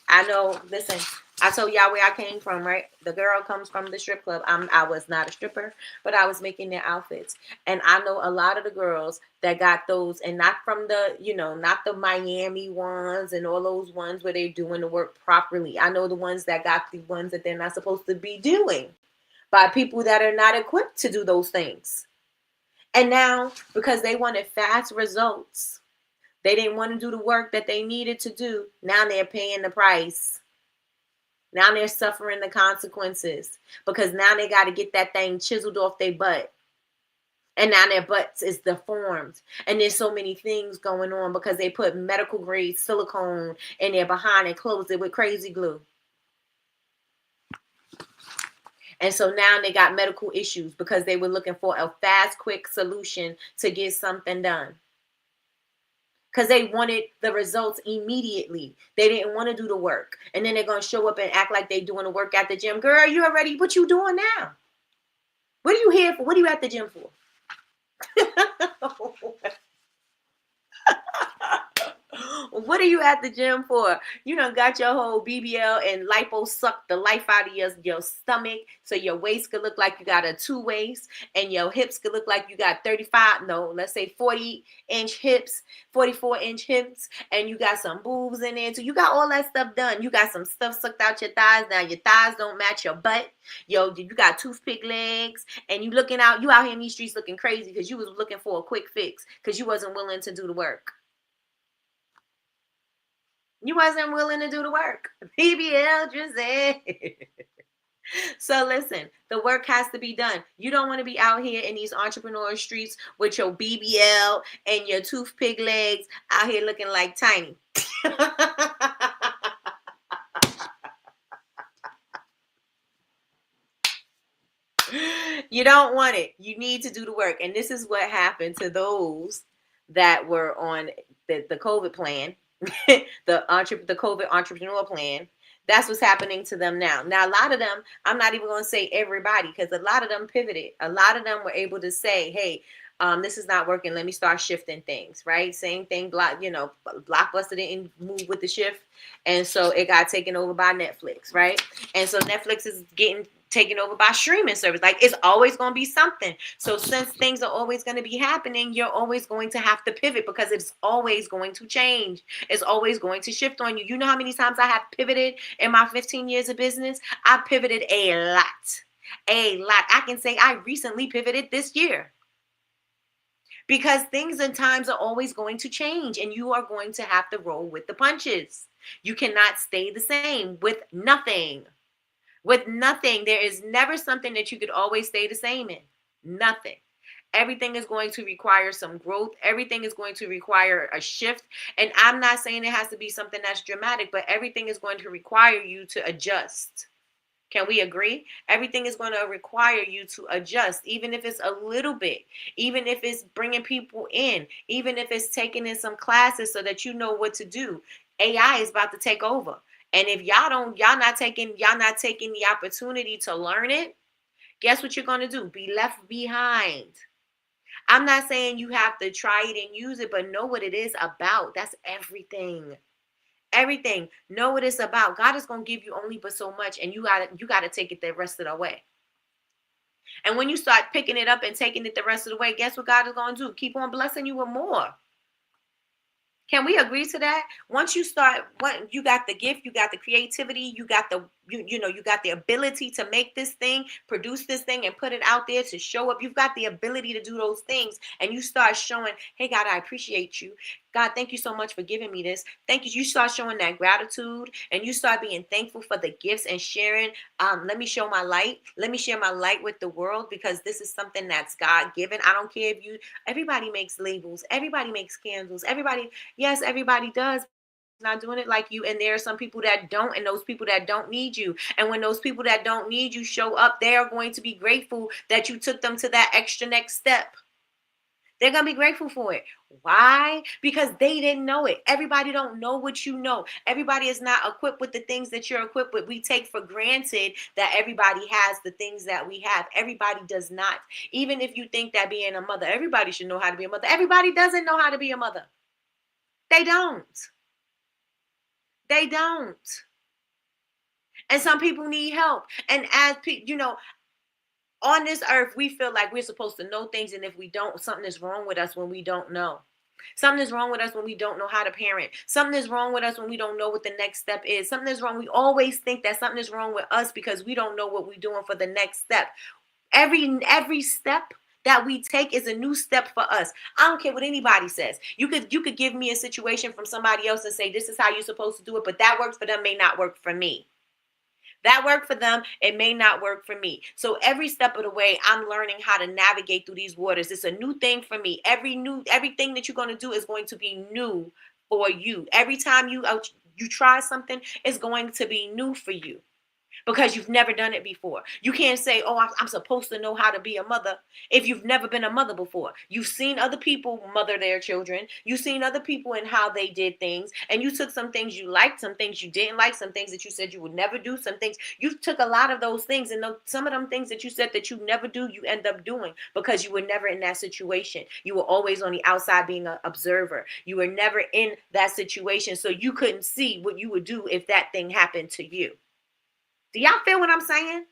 I know, listen, I told y'all where I came from, right? The girl comes from the strip club. I was not a stripper, but I was making their outfits. And I know a lot of the girls that got those, and not from the, not the Miami ones and all those ones where they're doing the work properly. I know the ones that got the ones that they're not supposed to be doing by people that are not equipped to do those things. And now, because they wanted fast results, they didn't want to do the work that they needed to do. Now they're paying the price. Now they're suffering the consequences because now they got to get that thing chiseled off their butt. And now their butts is deformed. And there's so many things going on because they put medical grade silicone in their behind and closed it with crazy glue. And so now they got medical issues because they were looking for a fast, quick solution to get something done. Because they wanted the results immediately. They didn't want to do the work. And then they're going to show up and act like they're doing the work at the gym. Girl, you already, what you doing now? What are you here for? What are you at the gym for? What are you at the gym for? You done got your whole BBL and lipo sucked the life out of your stomach so your waist could look like you got a 2 waist and your hips could look like you got 40-inch hips, 44-inch hips, and you got some boobs in there too. You got all that stuff done. You got some stuff sucked out your thighs. Now your thighs don't match your butt. You got toothpick legs and you out here in these streets looking crazy because you was looking for a quick fix because you wasn't willing to do the work. You wasn't willing to do the work. BBL Drizzy. So listen, the work has to be done. You don't want to be out here in these entrepreneur streets with your BBL and your toothpick legs out here looking like Tiny. You don't want it. You need to do the work. And this is what happened to those that were on the COVID plan. the COVID entrepreneur plan. That's what's happening to them now. Now, a lot of them, I'm not even going to say everybody, because a lot of them pivoted. A lot of them were able to say, hey, this is not working. Let me start shifting things, right? Same thing, Blockbuster didn't move with the shift. And so it got taken over by Netflix, right? And so Netflix is getting taken over by streaming service. Like, it's always going to be something. So since things are always going to be happening, you're always going to have to pivot because it's always going to change. It's always going to shift on you. You know how many times I have pivoted in my 15 years of business? I pivoted a lot. I can say I recently pivoted this year. Because things and times are always going to change and you are going to have to roll with the punches. You cannot stay the same with nothing. With nothing, there is never something that you could always stay the same in. Nothing. Everything is going to require some growth. Everything is going to require a shift. And I'm not saying it has to be something that's dramatic, but everything is going to require you to adjust. Can we agree? Everything is going to require you to adjust, even if it's a little bit, even if it's bringing people in, even if it's taking in some classes so that you know what to do. AI is about to take over. And if y'all not taking the opportunity to learn it, guess what you're going to do? Be left behind. I'm not saying you have to try it and use it, but know what it is about. That's everything. Everything. Know what it's about. God is going to give you only but so much, and you got to take it the rest of the way. And when you start picking it up and taking it the rest of the way, guess what God is going to do? Keep on blessing you with more. Can we agree to that? Once you start, you got the gift, you got the creativity, you got the you got the ability to make this thing, produce this thing, and put it out there to show up. You've got the ability to do those things, and you start showing, hey, God, I appreciate you. God, thank you so much for giving me this. Thank you. You start showing that gratitude, and you start being thankful for the gifts and sharing. Let me show my light. Let me share my light with the world because this is something that's God given. I don't care if everybody makes labels. Everybody makes candles. Yes, everybody does. Not doing it like you, and there are some people that don't, and those people that don't need you. And when those people that don't need you show up, they are going to be grateful that you took them to that extra next step. They're going to be grateful for it. Why? Because they didn't know it. Everybody don't know what you know. Everybody is not equipped with the things that you're equipped with. We take for granted that everybody has the things that we have. Everybody does not. Even if you think that being a mother, everybody should know how to be a mother. Everybody doesn't know how to be a mother. They don't. They don't. And some people need help. And as on this earth, we feel like we're supposed to know things. And if we don't, something is wrong with us when we don't know. Something is wrong with us when we don't know how to parent. Something is wrong with us when we don't know what the next step is. Something is wrong. We always think that something is wrong with us because we don't know what we're doing for the next step. Every step that we take is a new step for us. I don't care what anybody says. You could give me a situation from somebody else and say, this is how you're supposed to do it, but that works for them may not work for me. That worked for them. It may not work for me. So every step of the way, I'm learning how to navigate through these waters. It's a new thing for me. Everything that you're going to do is going to be new for you. Every time you try something, it's going to be new for you. Because you've never done it before. You can't say, oh, I'm supposed to know how to be a mother if you've never been a mother before. You've seen other people mother their children. You've seen other people and how they did things. And you took some things you liked, some things you didn't like, some things that you said you would never do, some things. You took a lot of those things. And some of them things that you said that you never do, you end up doing because you were never in that situation. You were always on the outside being an observer. You were never in that situation. So you couldn't see what you would do if that thing happened to you. Do y'all feel what I'm saying?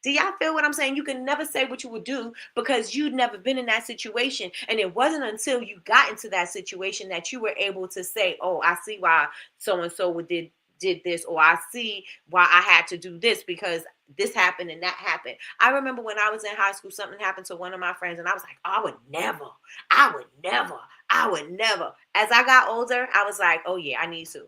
Do y'all feel what I'm saying? You can never say what you would do because you'd never been in that situation. And it wasn't until you got into that situation that you were able to say, oh, I see why so-and-so did this, or I see why I had to do this because this happened and that happened. I remember when I was in high school, something happened to one of my friends and I was like, oh, I would never. As I got older, I was like, oh yeah, I need to.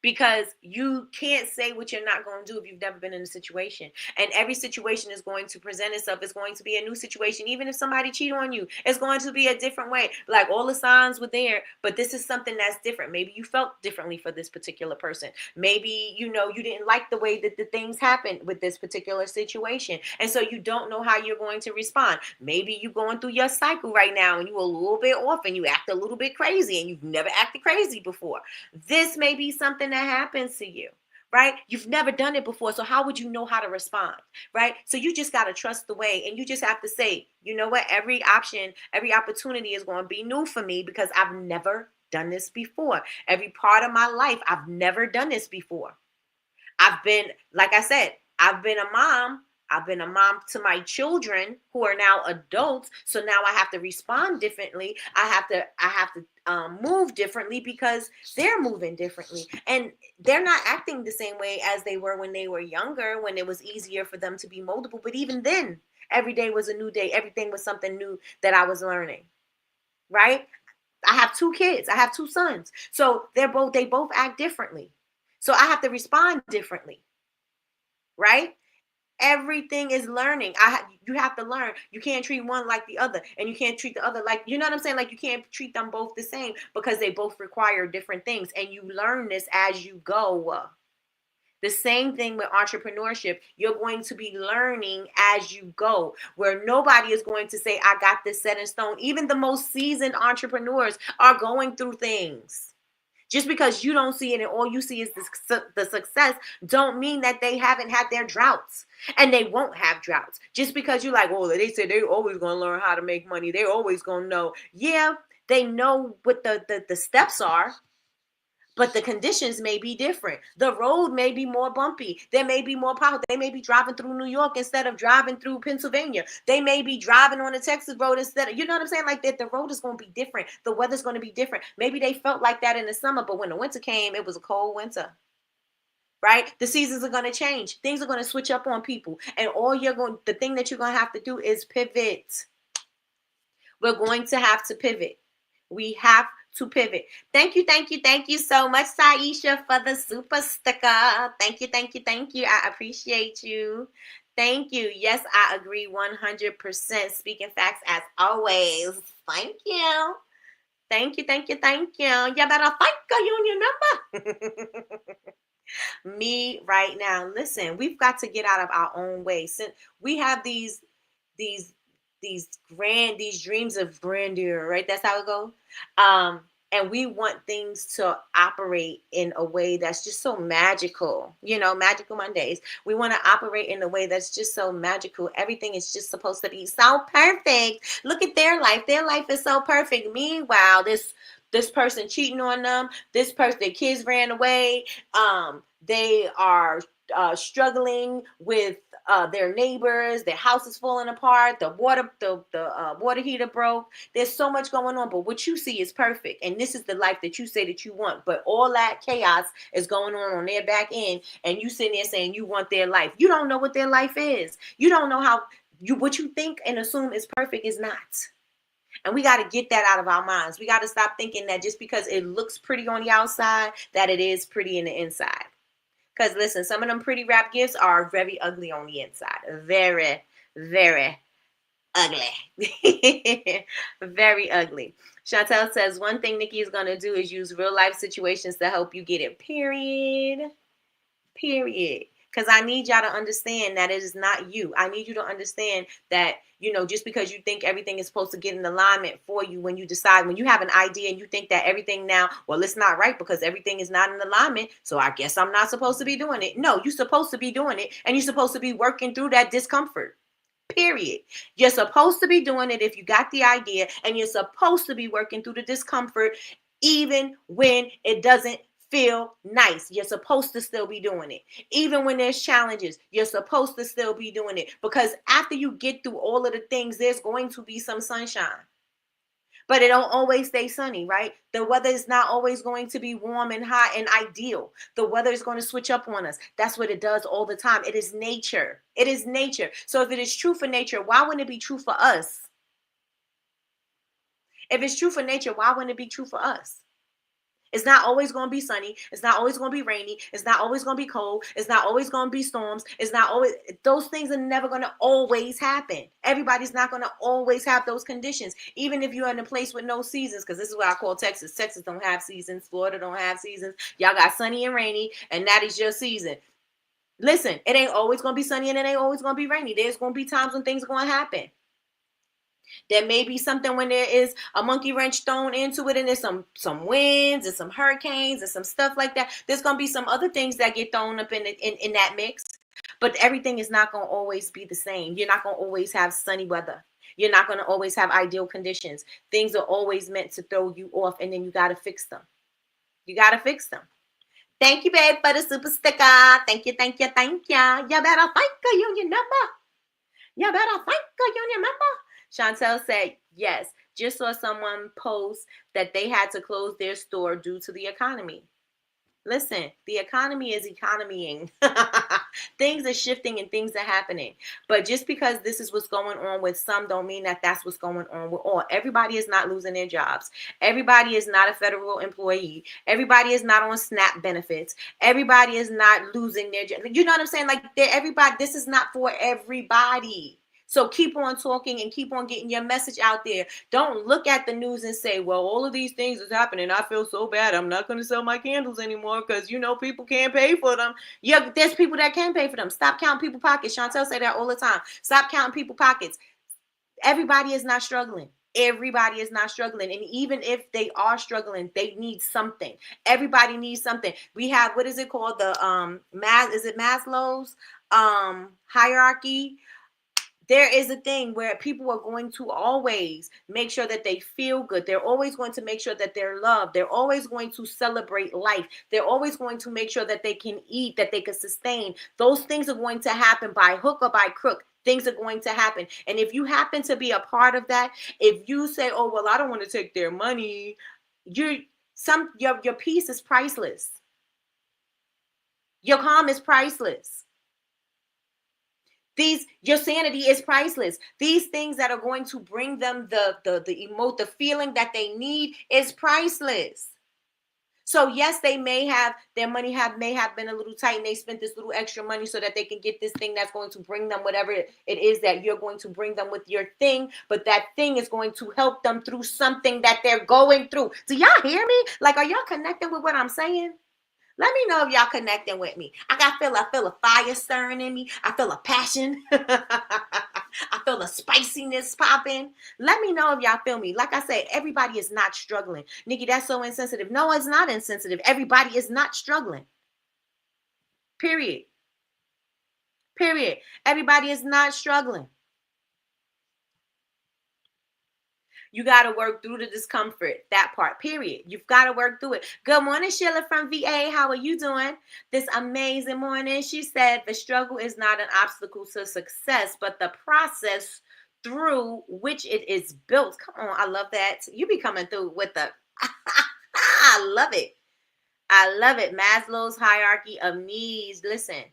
Because you can't say what you're not going to do if you've never been in a situation. And every situation is going to present itself. It's going to be a new situation. Even if somebody cheat on you, it's going to be a different way. Like all the signs were there, but this is something that's different. Maybe you felt differently for this particular person. Maybe, you didn't like the way that the things happened with this particular situation. And so you don't know how you're going to respond. Maybe you're going through your cycle right now and you're a little bit off and you act a little bit crazy and you've never acted crazy before. This may be something that happens to you, right? You've never done it before. So how would you know how to respond, right? So you just got to trust the way, and you just have to say, you know what? Every opportunity is going to be new for me because I've never done this before. Every part of my life, I've never done this before. Like I said, I've been a mom. I've been a mom to my children who are now adults. So now I have to respond differently. I have to move differently because they're moving differently. And they're not acting the same way as they were when they were younger, when it was easier for them to be moldable. But even then, every day was a new day. Everything was something new that I was learning, right? I have 2 kids. I have 2 sons. So they both act differently. So I have to respond differently, right? Everything is learning. You have to learn. You can't treat one like the other, and you can't treat the other like, you know what I'm saying? Like you can't treat them both the same because they both require different things, and you learn this as you go. The same thing with entrepreneurship. You're going to be learning as you go, where nobody is going to say, I got this set in stone. Even the most seasoned entrepreneurs are going through things. Just because you don't see it and all you see is the success don't mean that they haven't had their droughts, and they won't have droughts. Just because you're like, oh, they said they're always going to learn how to make money. They're always going to know. Yeah, they know what the steps are, but the conditions may be different. The road may be more bumpy. There may be more power. They may be driving through New York instead of driving through Pennsylvania. They may be driving on a Texas road instead of, you know what I'm saying? Like that, the road is going to be different. The weather's going to be different. Maybe they felt like that in the summer, but when the winter came, it was a cold winter. Right? The seasons are going to change. Things are going to switch up on people. And the thing that you're going to have to do is pivot. We're going to have to pivot. We have to pivot. Thank you so much, Saisha, for the super sticker. Thank you. I appreciate you. Thank you. Yes, I agree 100%. Speaking facts as always. Thank you. Thank you. You better thank a union number. Me right now. Listen, we've got to get out of our own way. Since we have these dreams of grandeur, right? That's how it goes. And we want things to operate in a way that's just so magical, magical Mondays. We want to operate in a way that's just so magical. Everything is just supposed to be so perfect. Look at their life. Their life is so perfect. Meanwhile, this person cheating on them, this person, their kids ran away, They are struggling with their neighbors. Their house is falling apart. The water heater broke. There's so much going on, but what you see is perfect, and this is the life that you say that you want. But all that chaos is going on their back end, and you sitting there saying you want their life. You don't know what their life is. You don't know how what you think and assume is perfect is not. And we got to get that out of our minds. We got to stop thinking that just because it looks pretty on the outside, that it is pretty in the inside. Because listen, some of them pretty rap gifts are very ugly on the inside. Very, very ugly. Very ugly. Chantel says, one thing Nikki is going to do is use real life situations to help you get it. Period. Period. Because I need y'all to understand that it is not you. I need you to understand that, just because you think everything is supposed to get in alignment for you, when you decide, when you have an idea and you think that everything now, well, it's not right because everything is not in alignment, so I guess I'm not supposed to be doing it. No, you're supposed to be doing it, and you're supposed to be working through that discomfort. Period. You're supposed to be doing it if you got the idea, and you're supposed to be working through the discomfort even when it doesn't feel nice. You're supposed to still be doing it. Even when there's challenges, you're supposed to still be doing it. Because after you get through all of the things, there's going to be some sunshine. But it don't always stay sunny, right? The weather is not always going to be warm and hot and ideal. The weather is going to switch up on us. That's what it does all the time. It is nature. It is nature. So if it is true for nature, why wouldn't it be true for us? If it's true for nature, why wouldn't it be true for us? It's not always going to be sunny. It's not always going to be rainy. It's not always going to be cold. It's not always going to be storms. It's not always, those things are never going to always happen. Everybody's not going to always have those conditions. Even if you're in a place with no seasons, because this is what I call Texas. Texas don't have seasons. Florida don't have seasons. Y'all got sunny and rainy, and that is your season. Listen, it ain't always going to be sunny and it ain't always going to be rainy. There's going to be times when things are going to happen. There may be something when there is a monkey wrench thrown into it, and there's some winds and some hurricanes and some stuff like that. There's going to be some other things that get thrown up in that mix. But everything is not going to always be the same. You're not going to always have sunny weather. You're not going to always have ideal conditions. Things are always meant to throw you off, and then you got to fix them. You got to fix them. Thank you, babe, for the super sticker. Thank you, thank you, thank you. You better thank a union number. You better thank a union member. Chantel said, yes, just saw someone post that they had to close their store due to the economy. Listen, the economy is economying. Things are shifting and things are happening. But just because this is what's going on with some don't mean that that's what's going on with all. Everybody is not losing their jobs. Everybody is not a federal employee. Everybody is not on SNAP benefits. Everybody is not losing their job. You know what I'm saying? Like, everybody, this is not for everybody. So keep on talking and keep on getting your message out there. Don't look at the news and say, well, all of these things is happening. I feel so bad. I'm not going to sell my candles anymore because, people can't pay for them. Yeah, there's people that can pay for them. Stop counting people's pockets. Chantel say that all the time. Stop counting people's pockets. Everybody is not struggling. Everybody is not struggling. And even if they are struggling, they need something. Everybody needs something. We have, what is it called? The is it Maslow's hierarchy? There is a thing where people are going to always make sure that they feel good. They're always going to make sure that they're loved. They're always going to celebrate life. They're always going to make sure that they can eat, that they can sustain. Those things are going to happen by hook or by crook. Things are going to happen. And if you happen to be a part of that, if you say, oh, well, I don't want to take their money, your peace is priceless. Your calm is priceless. Your sanity is priceless. These things that are going to bring them the feeling that they need is priceless. So yes, they may have their money may have been a little tight, and they spent this little extra money so that they can get this thing that's going to bring them whatever it is that you're going to bring them with your thing. But that thing is going to help them through something that they're going through. Do y'all hear me? Like, are y'all connecting with what I'm saying? Let me know if y'all connecting with me. I feel a fire stirring in me. I feel a passion. I feel a spiciness popping. Let me know if y'all feel me. Like I said, everybody is not struggling. Nikki, that's so insensitive. No, it's not insensitive. Everybody is not struggling. Period. Everybody is not struggling. You got to work through the discomfort, that part, period. You've got to work through it. Good morning, Sheila from VA. How are you doing this amazing morning? She said the struggle is not an obstacle to success, but the process through which it is built. Come on, I love that. You be coming through with the, I love it. I love it. Maslow's hierarchy of needs. Listen,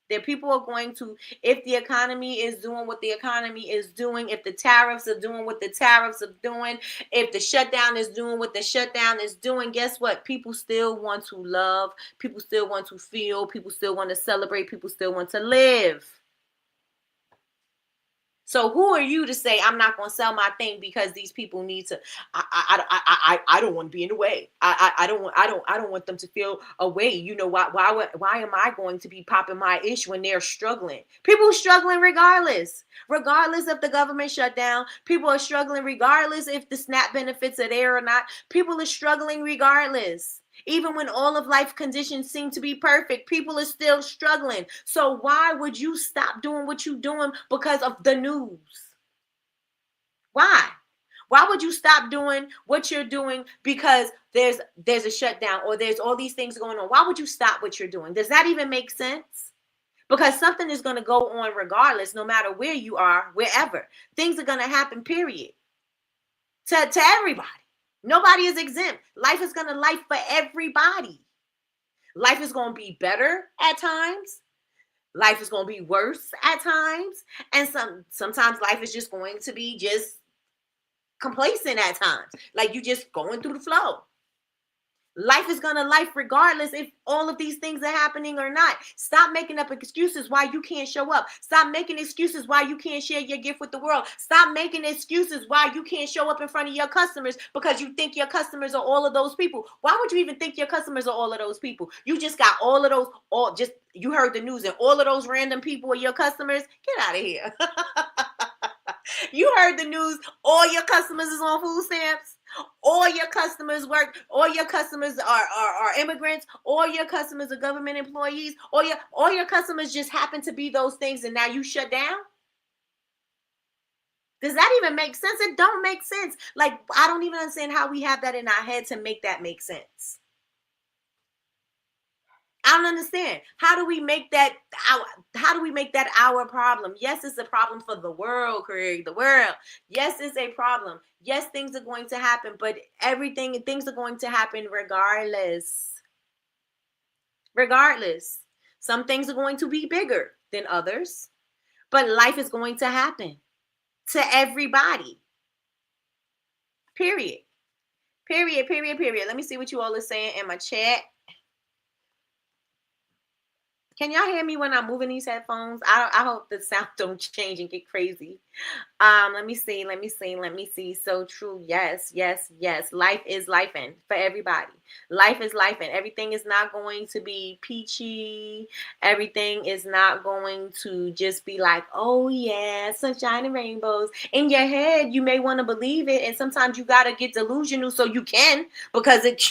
that people are going to, if the economy is doing what the economy is doing, if the tariffs are doing what the tariffs are doing, if the shutdown is doing what the shutdown is doing, guess what? People still want to love. People still want to feel. People still want to celebrate. People still want to live. So who are you to say I'm not going to sell my thing because these people need to? I don't want to be in the way. I don't want them to feel away. You know why am I going to be popping my ish when they're struggling? People are struggling regardless of the government shutdown. People are struggling regardless if the SNAP benefits are there or not. People are struggling regardless. Even when all of life conditions seem to be perfect, people are still struggling. So why would you stop doing what you're doing because of the news? Why? Why would you stop doing what you're doing because there's a shutdown or there's all these things going on? Why would you stop what you're doing? Does that even make sense? Because something is going to go on regardless, no matter where you are, wherever. Things are going to happen, period. To everybody. Nobody is exempt. Life is going to life for everybody. Life is going to be better at times. Life is going to be worse at times. And sometimes life is just going to be just complacent at times. Like you just going through the flow. Life is going to life regardless if all of these things are happening or not. Stop making up excuses why you can't show up. Stop making excuses why you can't share your gift with the world. Stop making excuses why you can't show up in front of your customers because you think your customers are all of those people. Why would you even think your customers are all of those people? You just got all of those, you heard the news and all of those random people are your customers. Get out of here. You heard the news, all your customers is on food stamps. All your customers work. All your customers are immigrants. All your customers are government employees. All your customers just happen to be those things, and now you shut down. Does that even make sense? It don't make sense. Like I don't even understand how we have that in our head to make that make sense. I don't understand. How do we make that our problem? Yes, it's a problem for the world, Craig. The world. Yes, it's a problem. Yes, things are going to happen, but things are going to happen regardless. Regardless. Some things are going to be bigger than others, but life is going to happen to everybody. Period. Period. Let me see what you all are saying in my chat. Can y'all hear me when I'm moving these headphones? I hope the sound don't change and get crazy. Let me see. So true. Yes. Life is lifing for everybody. Life is lifing. Everything is not going to be peachy. Everything is not going to just be like, oh yeah, sunshine and rainbows. In your head, you may want to believe it. And sometimes you got to get delusional so you can, because it...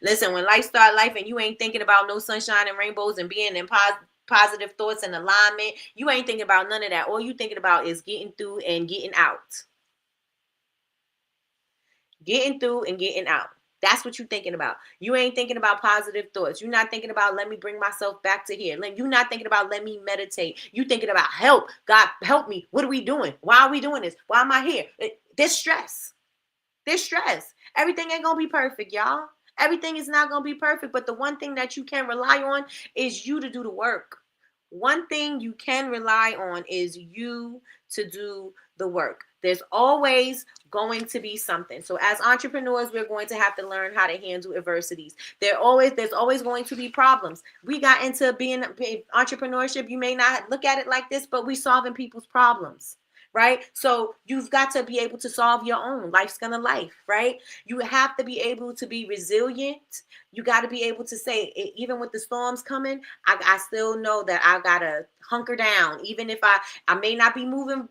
Listen, when life start life and you ain't thinking about no sunshine and rainbows and being in positive thoughts and alignment, you ain't thinking about none of that. All you thinking about is getting through and getting out. Getting through and getting out. That's what you're thinking about. You ain't thinking about positive thoughts. You're not thinking about, let me bring myself back to here. You're not thinking about, let me meditate. You're thinking about, help. God, help me. What are we doing? Why are we doing this? Why am I here? There's stress. Everything ain't going to be perfect, y'all. Everything is not going to be perfect, but the one thing that you can rely on is you to do the work. One thing you can rely on is you to do the work. There's always going to be something. So as entrepreneurs, we're going to have to learn how to handle adversities. There's always going to be problems. We got into being entrepreneurship. You may not look at it like this, but we're solving people's problems. Right? So you've got to be able to solve your own. Life's gonna life, right? You have to be able to be resilient. You got to be able to say, even with the storms coming, I still know that I gotta hunker down. Even if I may not be moving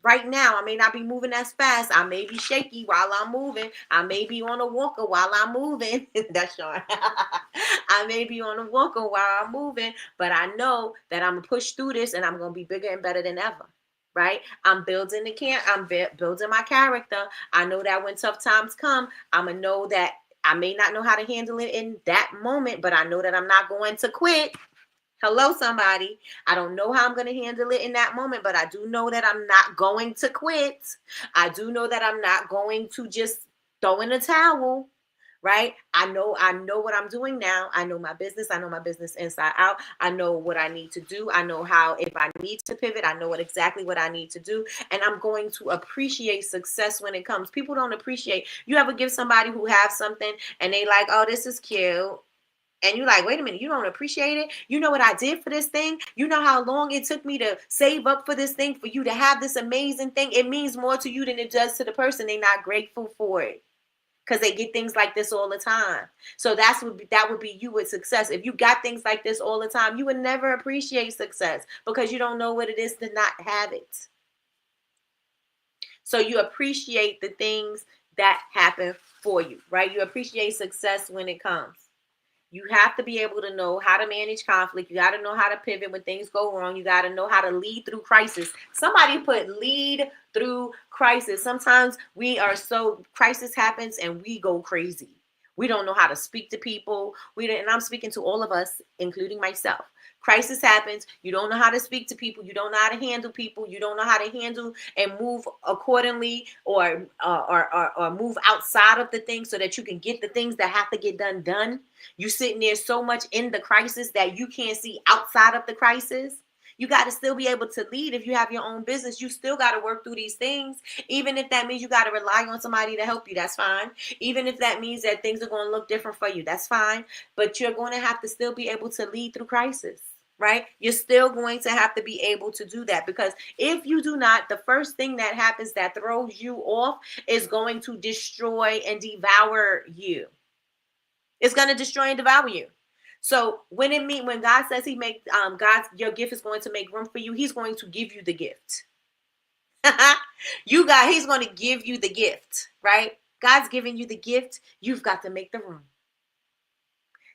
right now, I may not be moving as fast. I may be shaky while I'm moving. I may be on a walker while I'm moving. That's Sean. I may be on a walker while I'm moving, but I know that I'm gonna push through this and I'm gonna be bigger and better than ever. right? I'm building building my character. I know that when tough times come, I'm gonna know that I may not know how to handle it in that moment, but I know that I'm not going to quit. Hello, somebody. I don't know how I'm going to handle it in that moment, but I do know that I'm not going to quit. I do know that I'm not going to just throw in a towel, right? I know what I'm doing now. I know my business. I know my business inside out. I know what I need to do. I know how, if I need to pivot, I know exactly what I need to do. And I'm going to appreciate success when it comes. People don't appreciate. You ever give somebody who have something and they like, oh, this is cute. And you're like, wait a minute, you don't appreciate it? You know what I did for this thing? You know how long it took me to save up for this thing, for you to have this amazing thing? It means more to you than it does to the person. They're not grateful for it because they get things like this all the time. So that would be you with success. If you got things like this all the time, you would never appreciate success because you don't know what it is to not have it. So you appreciate the things that happen for you, right? You appreciate success when it comes. You have to be able to know how to manage conflict. You got to know how to pivot when things go wrong. You got to know how to lead through crisis. Somebody put lead through crisis. Sometimes crisis happens and we go crazy. We don't know how to speak to people. And I'm speaking to all of us, including myself. Crisis happens. You don't know how to speak to people. You don't know how to handle people. You don't know how to handle and move accordingly or move outside of the things so that you can get the things that have to get done. You're sitting there so much in the crisis that you can't see outside of the crisis. You got to still be able to lead. If you have your own business, you still got to work through these things. Even if that means you got to rely on somebody to help you, that's fine. Even if that means that things are going to look different for you, that's fine. But you're going to have to still be able to lead through crisis, right? You're still going to have to be able to do that, because if you do not, the first thing that happens that throws you off is going to destroy and devour you. It's going to destroy and devour you. So when God says your gift is going to make room for you, he's going to give you the gift. He's going to give you the gift, right? God's giving you the gift. You've got to make the room.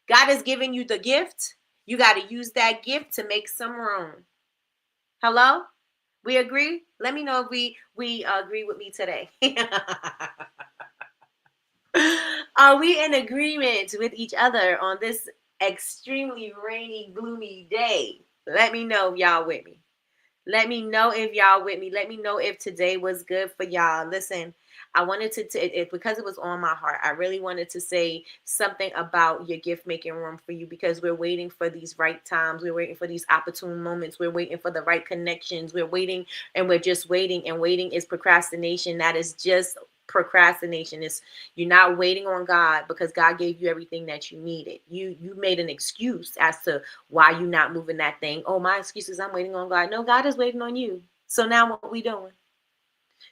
God is giving you the gift. You got to use that gift to make some room. Hello? We agree? Let me know if we agree with me today. Are we in agreement with each other on this extremely rainy, gloomy day? Let me know if y'all with me. Let me know if y'all with me. Let me know if today was good for y'all. Listen, I wanted because it was on my heart, I really wanted to say something about your gift making room for you, because we're waiting for these right times. We're waiting for these opportune moments. We're waiting for the right connections. We're waiting, and we're just waiting, and waiting is procrastination. That is just procrastination. Is you're not waiting on God, because God gave you everything that you needed. You made an excuse as to why you're not moving that thing. Oh, my excuse is I'm waiting on God. No, God is waiting on you. So now what are we doing?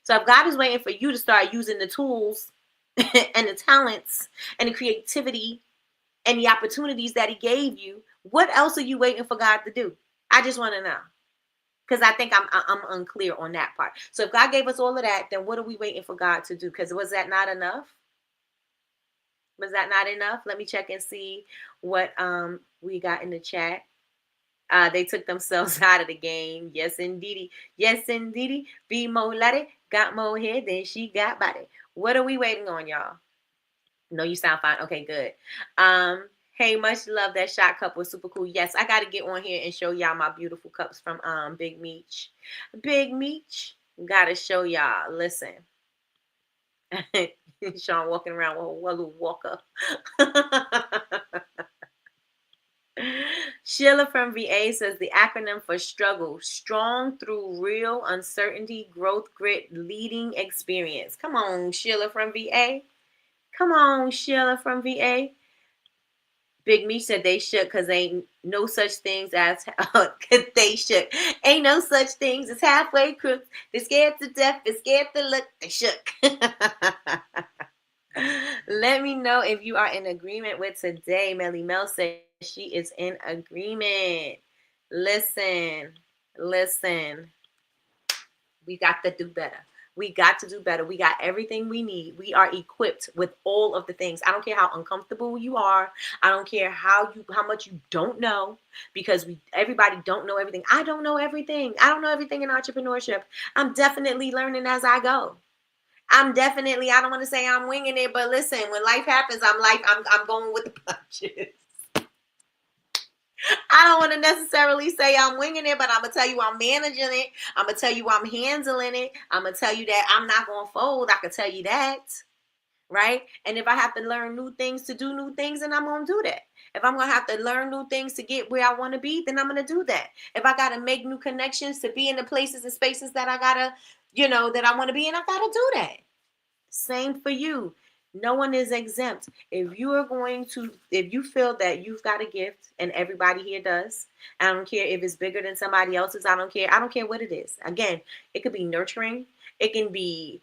So if God is waiting for you to start using the tools and the talents and the creativity and the opportunities that he gave you, what else are you waiting for God to do? I just want to know. Because I think I'm unclear on that part. So if God gave us all of that, then what are we waiting for God to do? Because was that not enough? Was that not enough? Let me check and see what we got in the chat. They took themselves out of the game. Yes, indeedy. Yes, indeedy. Be more lady. Got more head than she got body. What are we waiting on, y'all? No, you sound fine. Okay, good. Hey, much love. That shot cup was super cool. Yes, I got to get on here and show y'all my beautiful cups from Big Meech. Big Meech. Got to show y'all. Listen. Sean walking around with a little walker. Sheila from VA says the acronym for struggle: strong through real uncertainty, growth, grit, leading experience. Come on, Sheila from VA. Come on, Sheila from VA. Big Me said they shook because ain't no such things as they shook. Ain't no such things as halfway crooks. They're scared to death. They're scared to look. They shook. Let me know if you are in agreement with today. Melly Mel said she is in agreement. Listen. We got to do better. We got to do better. We got everything we need. We are equipped with all of the things. I don't care how uncomfortable you are. I don't care how much you don't know, because everybody don't know everything. I don't know everything. I don't know everything in entrepreneurship. I'm definitely learning as I go. I don't want to say I'm winging it, but listen, when life happens, I'm going with the punches. I don't want to necessarily say I'm winging it, but I'm going to tell you I'm managing it. I'm going to tell you I'm handling it. I'm going to tell you that I'm not going to fold. I can tell you that. Right? And if I have to learn new things to do new things, then I'm going to do that. If I'm going to have to learn new things to get where I want to be, then I'm going to do that. If I got to make new connections to be in the places and spaces that I got to, that I want to be in, I got to do that. Same for you. No one is exempt. If you feel that you've got a gift, and everybody here does, I don't care if it's bigger than somebody else's. I don't care what it is. Again, it could be nurturing. It can be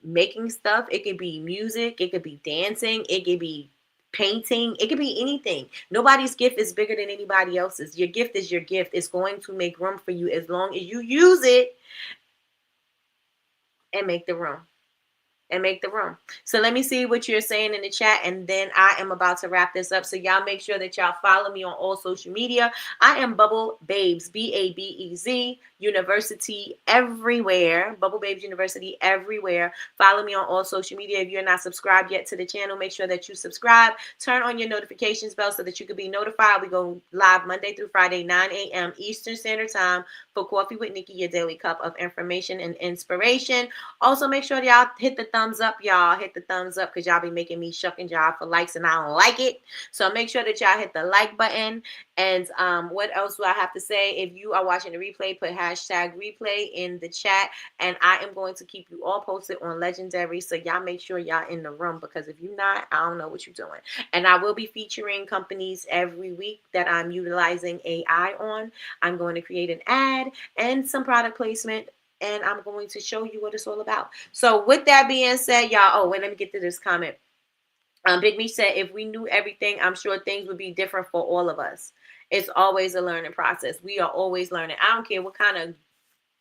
making stuff. It could be music. It could be dancing. It could be painting. It could be anything. Nobody's gift is bigger than anybody else's. Your gift is your gift. It's going to make room for you as long as you use it and make the room. So let me see what you're saying in the chat, and then I am about to wrap this up. So y'all make sure that y'all follow me on all social media. I am Bubble Babes, BABEZ University everywhere. Bubble Babes University everywhere. Follow me on all social media. If you're not subscribed yet to the channel, make sure that you subscribe. Turn on your notifications bell so that you can be notified. We go live Monday through Friday, 9 a.m. Eastern Standard Time for Coffee with Nikki, your daily cup of information and inspiration. Also, make sure y'all hit the thumbs up, y'all. Hit the thumbs up, because y'all be making me shuck and jive for likes, and I don't like it. So make sure that y'all hit the like button. And what else do I have to say? If you are watching the replay, put hashtag replay in the chat, and I am going to keep you all posted on Legendary. So y'all make sure y'all in the room, because if you're not, I don't know what you're doing. And I will be featuring companies every week that I'm utilizing AI on. I'm going to create an ad and some product placement, and I'm going to show you what it's all about. So with that being said, y'all, oh, wait, let me get to this comment. Big Me said, if we knew everything, I'm sure things would be different for all of us. It's always a learning process. We are always learning. I don't care what kind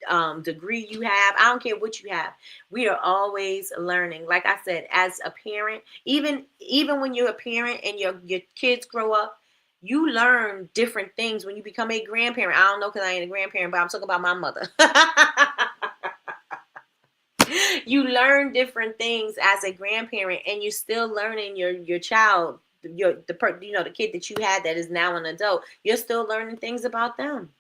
of degree you have. I don't care what you have. We are always learning. Like I said, as a parent, even when you're a parent and your kids grow up, you learn different things when you become a grandparent. I don't know, because I ain't a grandparent, but I'm talking about my mother. You learn different things as a grandparent, and you're still learning your child, the kid that you had that is now an adult. You're still learning things about them.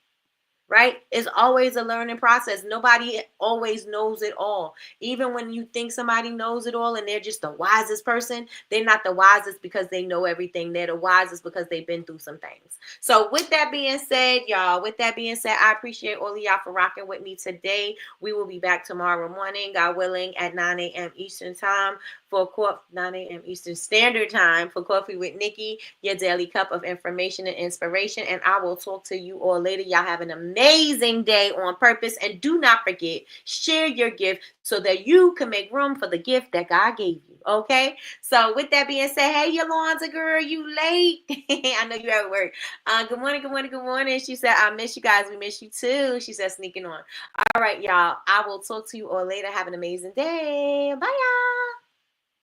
Right? It's always a learning process. Nobody always knows it all. Even when you think somebody knows it all and they're just the wisest person, they're not the wisest because they know everything. They're the wisest because they've been through some things. So with that being said, y'all, I appreciate all of y'all for rocking with me today. We will be back tomorrow morning, God willing, at 9 a.m. Eastern Time for 9 a.m. Eastern Standard Time for Coffee with Nikki, your daily cup of information and inspiration. And I will talk to you all later. Y'all have an amazing day on purpose. And do not forget, share your gift so that you can make room for the gift that God gave you. Okay? So with that being said, hey, Yolanda girl, you late. I know you're at work. Good morning. She said, I miss you guys. We miss you too. She said, sneaking on. All right, y'all. I will talk to you all later. Have an amazing day. Bye, y'all.